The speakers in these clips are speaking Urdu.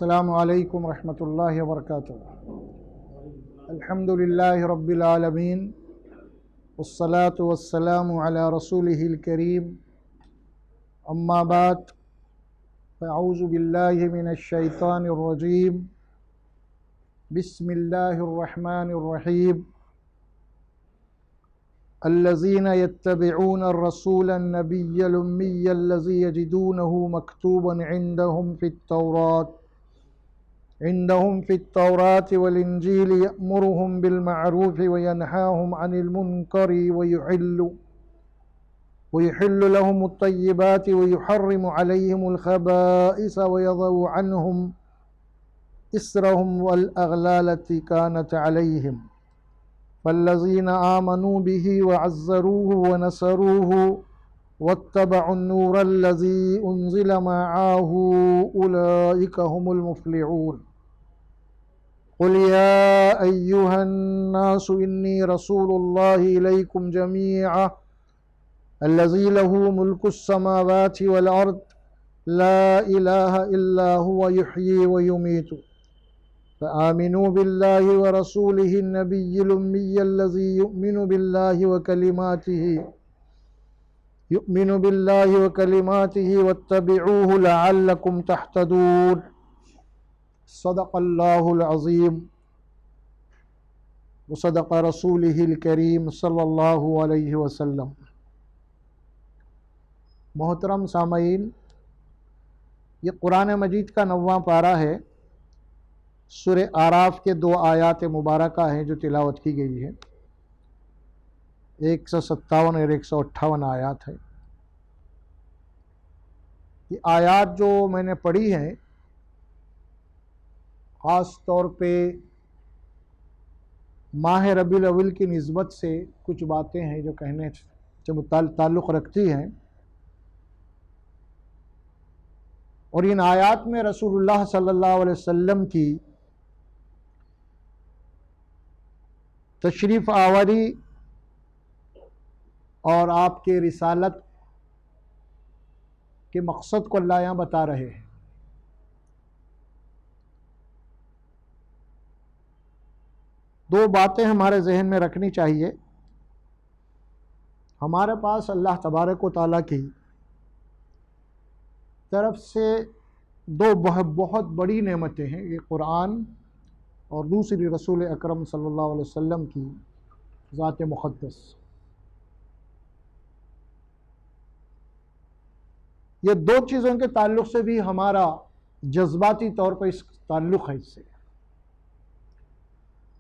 السلام علیکم ورحمۃ اللہ وبرکاتہ۔ الحمد للہ رب العالمین والصلاة والسلام علی رسولہ الکریم، اما بعد فاعوذ باللہ من الشیطان الرجیم، بسم اللہ الرحمن الرحیم۔ الذین یتبعون الرسول النبی الامی الذی یجدونہ مکتوبا عندهم في التوراة والإنجيل يأمرهم بالمعروف وينهاهم عن المنكر ويحل لهم الطيبات ويحرم عليهم الخبائث ويضع عنهم إصرهم والأغلال التي كانت عليهم فالذين آمنوا به وعزروه ونصروه واتبعوا النور الذي أنزل معه أولئك هم المفلحون۔ قل يا أيها الناس إني رسول الله إليكم جميعا الذي له ملك السماوات والأرض لا إله إلا هو يحيي ويميت فآمنوا بالله ورسوله النبي الأمي الذي يؤمن بالله وكلماته واتبعوه لعلكم تهتدون۔ صدق اللہ العظیم وصدق رسولہ الکریم صلی اللہ علیہ وسلم۔ محترم سامعین، یہ قرآن مجید کا 9واں پارہ ہے۔ سورہ اعراف کے 2 آیات مبارکہ ہیں جو تلاوت کی گئی ہے، 157 اور 158 آیات ہے۔ یہ آیات جو میں نے پڑھی ہیں، خاص طور پہ ماہ ربیع الاول کی نسبت سے کچھ باتیں ہیں جو کہنے سے تعلق رکھتی ہیں، اور ان آیات میں رسول اللہ صلی اللہ علیہ وسلم کی تشریف آوری اور آپ کے رسالت کے مقصد کو اللہ یہاں بتا رہے ہیں۔ دو باتیں ہمارے ذہن میں رکھنی چاہیے۔ ہمارے پاس اللہ تبارک و تعالیٰ کی طرف سے 2 بہت بڑی نعمتیں ہیں، یہ قرآن اور دوسری رسول اکرم صلی اللہ علیہ وسلم کی ذات مقدس۔ یہ 2 چیزوں کے تعلق سے بھی ہمارا جذباتی طور پر اس تعلق ہے اس سے۔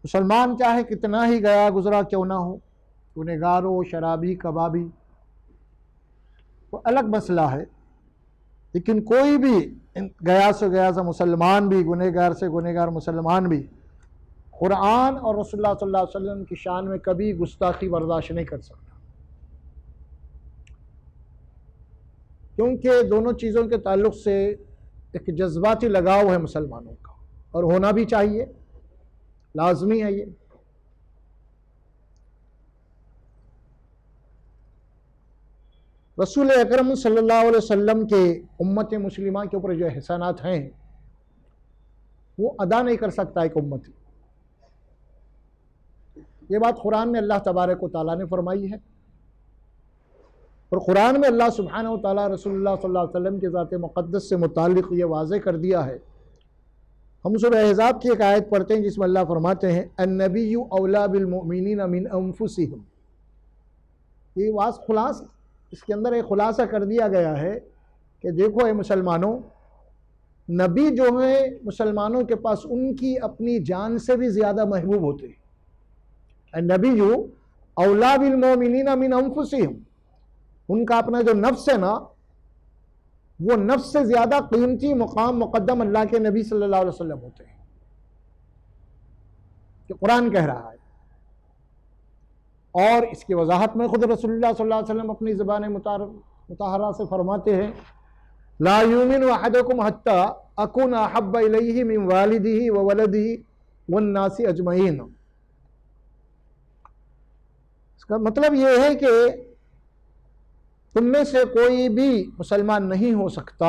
مسلمان چاہے کتنا ہی گیا گزرا کیوں نہ ہو، گنہگار ہو، شرابی، کبابی، وہ الگ مسئلہ ہے، لیکن کوئی بھی گیا سے مسلمان بھی، گنہگار سے گنہگار مسلمان بھی قرآن اور رسول اللہ صلی اللہ علیہ وسلم کی شان میں کبھی گستاخی برداشت نہیں کر سکتا، کیونکہ دونوں چیزوں کے تعلق سے ایک جذباتی لگاؤ ہے مسلمانوں کا، اور ہونا بھی چاہیے، لازمی ہے۔ یہ رسول اکرم صلی اللہ علیہ وسلم کے امت مسلمہ کے اوپر جو احسانات ہیں وہ ادا نہیں کر سکتا ایک امتی۔ یہ بات قرآن میں اللہ تبارک و تعالیٰ نے فرمائی ہے، اور قرآن میں اللہ سبحانہ و تعالیٰ رسول اللہ صلی اللہ علیہ وسلم کے ذات مقدس سے متعلق یہ واضح کر دیا ہے۔ ہم سورہ احزاب کی ایک آیت پڑھتے ہیں جس میں اللہ فرماتے ہیں النبی اولیٰ بالمؤمنین من انفسہم۔ یہ خلاصہ، اس کے اندر ایک خلاصہ کر دیا گیا ہے کہ دیکھو اے مسلمانوں، نبی جو ہیں مسلمانوں کے پاس ان کی اپنی جان سے بھی زیادہ محبوب ہوتے ہیں۔ النبی اولیٰ بالمؤمنین من انفسہم، ان کا اپنا جو نفس ہے نا، وہ نفس سے زیادہ قیمتی مقام مقدم اللہ کے نبی صلی اللہ علیہ وسلم ہوتے ہیں، کہ قرآن کہہ رہا ہے۔ اور اس کی وضاحت میں خود رسول اللہ صلی اللہ علیہ وسلم اپنی زبان مطہرہ سے فرماتے ہیں لا یؤمن احدکم حتی اکون احب الیہ من والدہ وولدہ والناس اجمعین۔ اس کا مطلب یہ ہے کہ تم میں سے کوئی بھی مسلمان نہیں ہو سکتا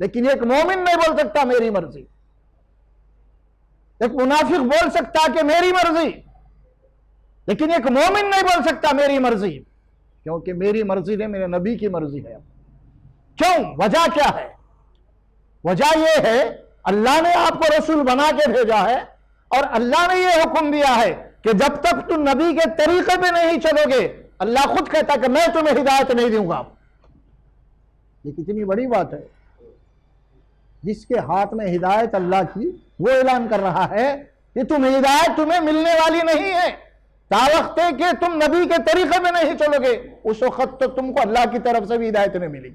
لیکن ایک مومن نہیں بول سکتا میری مرضی. ایک منافق بول سکتا کہ میری مرضی، لیکن ایک مومن نہیں بول سکتا میری مرضی، کیونکہ میری مرضی نہیں، میرے نبی کی مرضی ہے. کیوں؟ وجہ کیا ہے؟ وجہ یہ ہے اللہ نے آپ کو رسول بنا کے بھیجا ہے، اور اللہ نے یہ حکم دیا ہے کہ جب تک تم نبی کے طریقے پہ نہیں چلو گے، اللہ خود کہتا کہ میں تمہیں ہدایت نہیں دوں گا. یہ کتنی بڑی بات ہے. جس کے ہاتھ میں ہدایت اللہ کی، وہ اعلان کر رہا ہے کہ تم ہدایت تمہیں ملنے والی نہیں ہے تا وقت کہ تم نبی کے طریقے پہ نہیں چلو گے. اس وقت تو تم کو اللہ کی طرف سے بھی ہدایت نہیں ملے گی.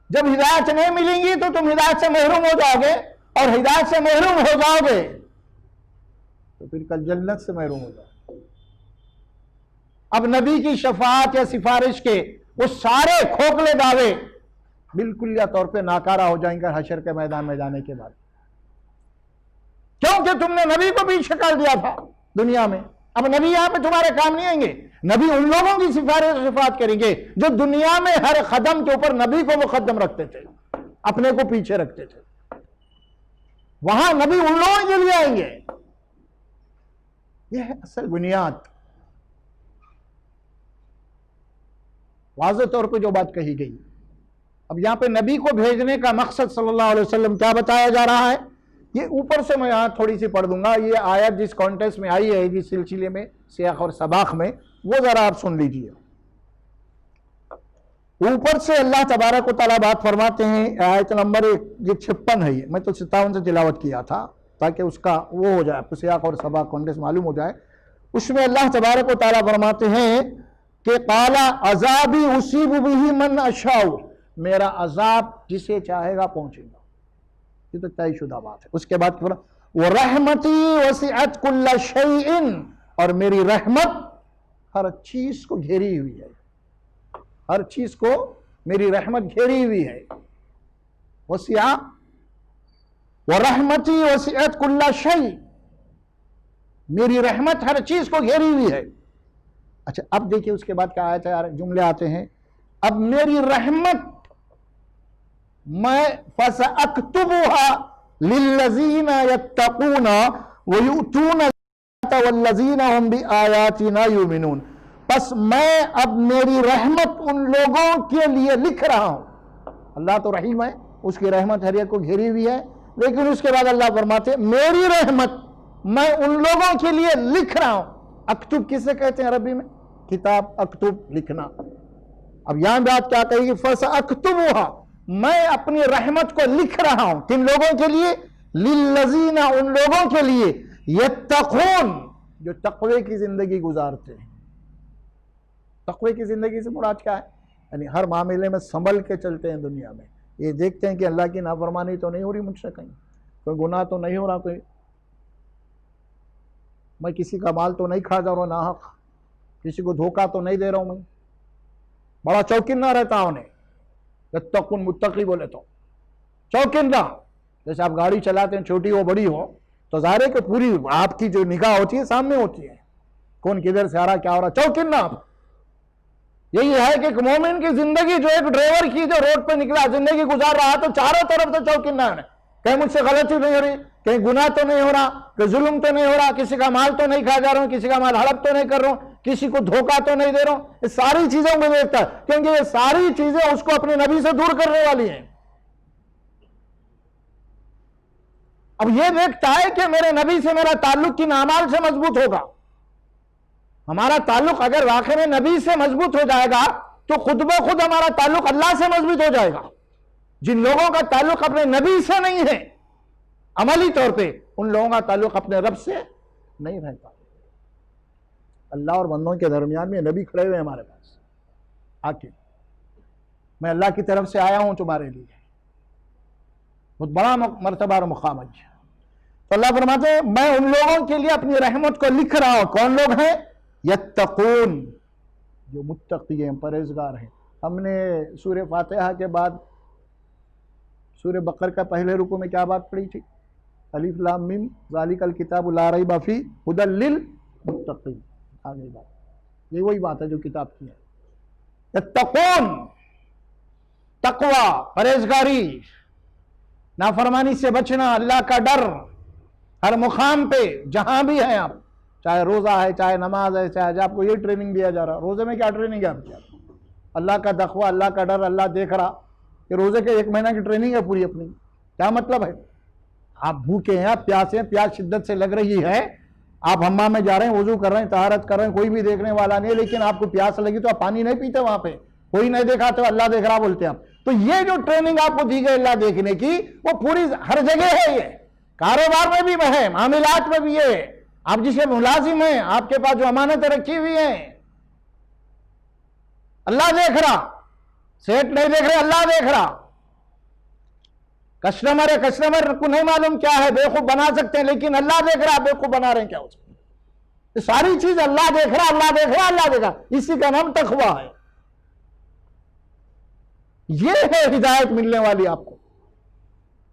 جب ہدایت نہیں ملیں گی تو تم ہدایت سے محروم ہو جاؤ گے، اور ہدایت سے محروم ہو جاؤ گے تو پھر کل جنت سے محروم ہو جاؤ. اب نبی کی شفاعت یا سفارش کے وہ سارے کھوکھلے دعوے بالکل یا طور پہ ناکارہ ہو جائیں گے حشر کے میدان میں جانے کے بعد، کیونکہ تم نے نبی کو پیچھے کر دیا تھا دنیا میں. اب نبی یہاں پہ تمہارے کام نہیں آئیں گے. نبی ان لوگوں کی سفارش و شفاعت کریں گے جو دنیا میں ہر قدم کے اوپر نبی کو مقدم رکھتے تھے، اپنے کو پیچھے رکھتے تھے. وہاں نبی ان لوگوں کے لیے آئیں گے. یہ ہے اصل بنیاد. واضح طور پہ جو بات کہی گئی. اب یہاں پہ نبی کو بھیجنے کا مقصد صلی اللہ علیہ وسلم کیا بتایا جا رہا ہے، یہ اوپر سے میں یہاں تھوڑی سی پڑھ دوں گا. یہ آیت جس کانٹیکسٹ میں آئی ہے، جس سلسلے میں سیاق اور سباق میں، وہ ذرا آپ سن لیجئے. اوپر سے اللہ تبارک و تعالیٰ بات فرماتے ہیں، آیت نمبر 56 ہے. یہ میں تو 57 سے تلاوت کیا تھا تاکہ اس کا وہ ہو جائے، سیاق اور سباق کانٹیکسٹ معلوم ہو جائے. اس میں اللہ تبارک و تعالیٰ فرماتے ہیں کہ قَالَ عَذَابِي أُصِيبُ بِهِ مَنْ أَشَاءُ، میرا عذاب جسے چاہے گا پہنچے گا. یہ تو طے شدہ بات ہے. اس کے بعد وَرَحْمَتِي وَسِعَتْ كُلَّ شَيْءٍ، اور میری رحمت ہر چیز کو گھیری ہوئی ہے. ہر چیز کو میری رحمت گھیری ہوئی ہے. وَسِعَ وَرَحْمَتِي وَسِعَتْ كُلَّ شَيْءٍ، میری رحمت ہر چیز کو گھیری ہوئی ہے. اچھا اب دیکھیں اس کے بعد کیا آیت ہے، جملے آتے ہیں. اب میری رحمت میں فَسَأَكْتُبُهَا لِلَّذِينَ يَتَّقُونَ وَيُؤْتُونَ الزَّكَاةَ وَالَّذِينَ هُمْ بِآيَاتِنَا يُؤْمِنُونَ، پس میں اب میری رحمت ان لوگوں کے لیے لکھ رہا ہوں. اللہ تو رحیم ہے، اس کی رحمت ہر ایک کو گھیری ہوئی ہے. لیکن اس کے بعد اللہ فرماتے ہیں میری رحمت میں ان لوگوں کے لیے لکھ رہا ہوں. اکتب کسے کہتے ہیں عربی میں؟ کتاب، اکتب لکھنا. اب یہاں بات کیا کہے گی؟ فَسَأَكْتُبُهَا، میں اپنی رحمت کو لکھ رہا ہوں. کن لوگوں کے لیے؟ لِلَّذِينَ، ان لوگوں کے لیے، يَتَّقُونَ، جو تقوی کی زندگی گزارتے ہیں. تقوی کی زندگی سے مراد کیا ہے؟ یعنی ہر معاملے میں سنبھل کے چلتے ہیں دنیا میں. یہ دیکھتے ہیں کہ اللہ کی نافرمانی تو نہیں ہو رہی مجھ سے، کہیں کوئی گناہ تو نہیں ہو رہا، کوئی میں کسی کا مال تو نہیں کھا جا رہا ناحق، کسی کو دھوکہ تو نہیں دے رہا ہوں. میں بڑا چوکنا رہتا ہوں. یتقون، متقی بولے تو چوکنا. جیسے آپ گاڑی چلاتے ہیں، چھوٹی ہو بڑی ہو، تو ظاہر ہے کہ پوری آپ کی جو نگاہ ہوتی ہے سامنے ہوتی ہے، کون کدھر سے آ رہا، کیا ہو رہا، چوکنا آپ. یہی ہے کہ ایک مومن کی زندگی، جو ایک ڈرائیور کی جو روڈ پہ نکلا زندگی گزار رہا تو چاروں طرف سے چوکنا ہے. کہیں مجھ سے غلطی نہیں ہو رہی، کہیں گناہ تو نہیں ہو رہا، کہ ظلم تو نہیں ہو رہا، کسی کا مال تو نہیں کھا جا رہا ہوں، کسی کا مال ہڑپ تو نہیں کر رہا ہوں، کسی کو دھوکہ تو نہیں دے رہا ہوں. یہ ساری چیزوں کو دیکھتا ہے، کیونکہ یہ ساری چیزیں اس کو اپنے نبی سے دور کرنے والی ہیں. اب یہ دیکھتا ہے کہ میرے نبی سے میرا تعلق کن اعمال سے مضبوط ہوگا. ہمارا تعلق اگر واقع میں نبی سے مضبوط ہو جائے گا تو خود بخود ہمارا تعلق اللہ سے مضبوط ہو جائے گا. جن لوگوں کا تعلق اپنے نبی سے نہیں ہے عملی طور پہ، ان لوگوں کا تعلق اپنے رب سے نہیں رہتا. اللہ اور بندوں کے درمیان میں نبی کھڑے ہوئے ہمارے پاس آ کے، میں اللہ کی طرف سے آیا ہوں تمہارے لیے. بہت بڑا مرتبہ اور مقام ہے. تو اللہ فرماتے ہیں میں ان لوگوں کے لیے اپنی رحمت کو لکھ رہا ہوں. کون لوگ ہیں؟ یتقون، جو متقی ہیں، پرہیزگار ہیں. ہم نے سورہ فاتحہ کے بعد سورہ بقرہ کا پہلے رکوع میں کیا بات پڑھی تھی؟ الف لام میم ذالک الکتاب لا ریب فیہ ھدی للمتقین. آگے بات یہ وہی بات ہے جو کتاب کی ہے. یتقون، تقوی، پرہیزگاری، نافرمانی سے بچنا، اللہ کا ڈر ہر مقام پہ جہاں بھی ہیں آپ، چاہے روزہ ہے، چاہے نماز ہے، چاہے آپ کو یہ ٹریننگ دیا جا رہا. روزے میں کیا ٹریننگ ہے آپ کی؟ اللہ کا تقوی، اللہ کا ڈر، اللہ دیکھ رہا. کہ روزے کے 1 مہینہ کی ٹریننگ ہے پوری اپنی. کیا مطلب ہے؟ آپ بھوکے ہیں، آپ پیاسے ہیں، پیاس شدت سے لگ رہی ہے، آپ حمام میں جا رہے ہیں، وضو کر رہے ہیں، طہارت کر رہے ہیں، کوئی بھی دیکھنے والا نہیں ہے، لیکن آپ کو پیاس لگی تو آپ پانی نہیں پیتے وہاں پہ، کوئی نہیں دیکھا تو اللہ دیکھ رہا بولتے آپ. تو یہ جو ٹریننگ آپ کو دی گئی اللہ دیکھنے کی، وہ پوری ہر جگہ ہے. یہ کاروبار میں بھی ہے، معاملات میں بھی ہے. آپ جسے ملازم ہیں، آپ کے پاس جو امانتیں رکھی ہوئی ہیں، اللہ دیکھ رہا. سیٹ نہیں دیکھ رہے، اللہ دیکھ رہا. کسٹمر ہے، کسٹمر کو نہیں معلوم کیا ہے، بیوقوف بنا سکتے ہیں، لیکن اللہ دیکھ رہا بیوقوف بنا رہے ہیں کیا ہو سکتا ہے. یہ ساری چیز اللہ دیکھ رہا، اللہ دیکھ رہا، اللہ دیکھ رہا. اسی کا نام تقوی ہے. یہ ہے ہدایت ملنے والی آپ کو.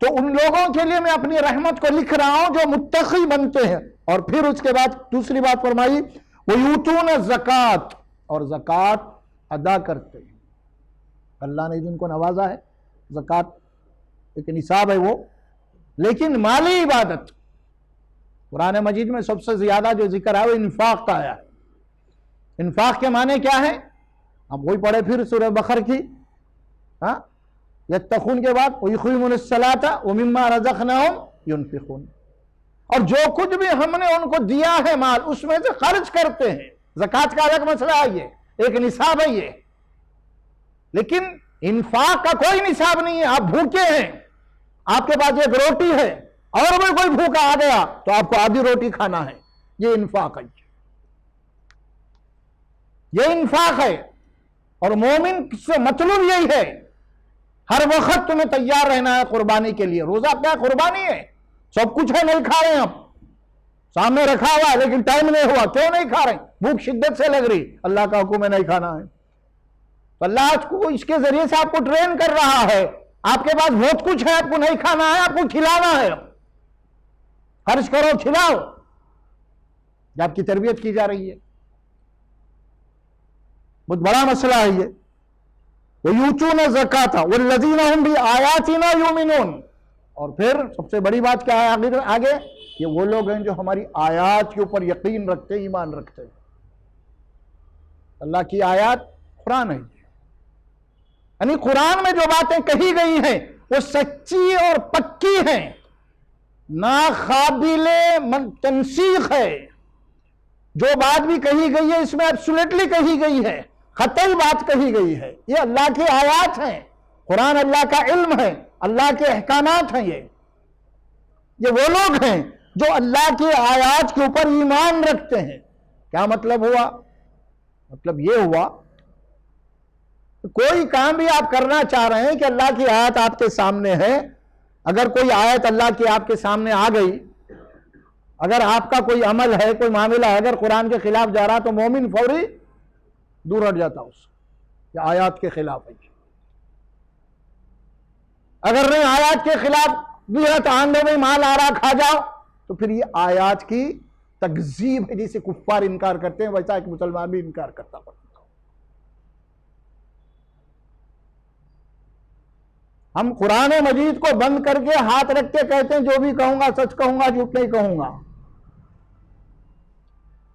تو ان لوگوں کے لیے میں اپنی رحمت کو لکھ رہا ہوں جو متقی بنتے ہیں. اور پھر اس کے بعد دوسری بات فرمائی، وَيُؤْتُونَ الزَّكَاةَ، اور زکوٰۃ ادا کرتے ہیں. اللہ نے جن کو نوازا ہے، زکوٰۃ ایک نصاب ہے وہ، لیکن مالی عبادت. قرآن مجید میں سب سے زیادہ جو ذکر ہے وہ انفاق کا آیا ہے. انفاق کے معنی کیا ہے؟ اب وہی پڑھے پھر سورہ بقرہ کی، یتقون کے بعد وَيُقِیمُونَ الصَّلَاةَ وَمِمَّا رَزَقْنَاهُمْ يُنْفِقُونَ. اور جو کچھ بھی ہم نے ان کو دیا ہے مال، اس میں سے خرچ کرتے ہیں. زکوٰۃ کا الگ مسئلہ ہے، یہ ایک نصاب ہے یہ. لیکن انفاق کا کوئی نصاب نہیں ہے. آپ بھوکے ہیں، آپ کے پاس ایک روٹی ہے، اور بھی کوئی بھوکا آ گیا تو آپ کو آدھی روٹی کھانا ہے. یہ انفاق ہے، یہ انفاق ہے. اور مومن سے مطلوب یہی ہے، ہر وقت تمہیں تیار رہنا ہے قربانی کے لیے. روزہ کیا قربانی ہے؟ سب کچھ ہے، نہیں کھا رہے ہیں آپ، سامنے رکھا ہوا ہے لیکن ٹائم نہیں ہوا. کیوں نہیں کھا رہے؟ بھوک شدت سے لگ رہی، اللہ کا حکم ہے نہیں کھانا ہے. تو اللہ آج کو اس کے ذریعے سے آپ کو ٹرین کر رہا ہے. آپ کے پاس بہت کچھ ہے، آپ کو نہیں کھانا ہے، آپ کو کھلانا ہے. خرچ کرو، کھلاؤ. یہ آپ کی تربیت کی جا رہی ہے. بہت بڑا مسئلہ ہے یہ. وَيُؤْتُونَ الزَّكَاةَ وَالَّذِينَ هُمْ بِآيَاتِنَا يُؤْمِنُونَ. اور پھر سب سے بڑی بات کیا ہے آگے؟ یہ وہ لوگ ہیں جو ہماری آیات کے اوپر یقین رکھتے، ایمان رکھتے. اللہ کی آیات قرآن ہے، یعنی قرآن میں جو باتیں کہی گئی ہیں وہ سچی اور پکی ہیں، ناقابل تنسیخ ہے. جو بات بھی کہی گئی ہے اس میں ایبسولیٹلی کہی گئی ہے، قطعی بات کہی گئی ہے. یہ اللہ کی آیات ہیں. قرآن اللہ کا علم ہے، اللہ کے احکامات ہیں. یہ وہ لوگ ہیں جو اللہ کی آیات کے اوپر ایمان رکھتے ہیں. کیا مطلب ہوا؟ مطلب یہ ہوا کوئی کام بھی آپ کرنا چاہ رہے ہیں کہ اللہ کی آیت آپ کے سامنے ہے. اگر کوئی آیت اللہ کی آپ کے سامنے آ گئی، اگر آپ کا کوئی عمل ہے، کوئی معاملہ ہے، اگر قرآن کے خلاف جا رہا تو مومن فوری دور ہٹ جاتا اس سے، یہ آیات کے خلاف ہے. اگر نہیں آیات کے خلاف بھی ہے تو آندھے میں مال آ رہا کھا جاؤ، تو پھر یہ آیات کی تکذیب ہے. جیسے کفار انکار کرتے ہیں ویسا ایک مسلمان بھی انکار کرتا پڑتا. ہم قرآن مجید کو بند کر کے ہاتھ رکھ کے کہتے ہیں جو بھی کہوں گا سچ کہوں گا، جھوٹ نہیں کہوں گا.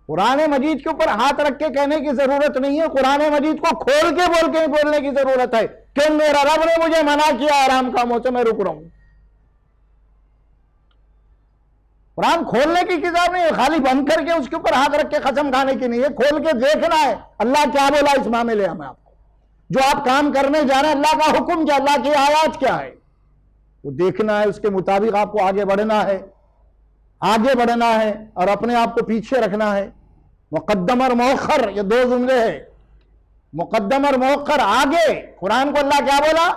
قرآن مجید کے اوپر ہاتھ رکھ کے کہنے کی ضرورت نہیں ہے. قرآن مجید کو کھول کے بولنے کی ضرورت ہے کہ میرا رب نے مجھے منع کیا حرام کاموں سے، میں رک رہا ہوں. قرآن کھولنے کی کتاب نہیں ہے، خالی بند کر کے اس کے اوپر ہاتھ رکھ کے قسم کھانے کی نہیں ہے. کھول کے دیکھنا ہے اللہ کیا بولا اس معاملے میں. آپ کو جو آپ کام کرنے جا رہے ہیں، اللہ کا حکم کیا، اللہ کی آیات کیا ہے، وہ دیکھنا ہے. اس کے مطابق آپ کو آگے بڑھنا ہے، آگے بڑھنا ہے اور اپنے آپ کو پیچھے رکھنا ہے. مقدم اور مؤخر، یہ دو جملے ہیں. مقدم اور مؤخر. آگے قرآن کو اللہ کیا بولا؟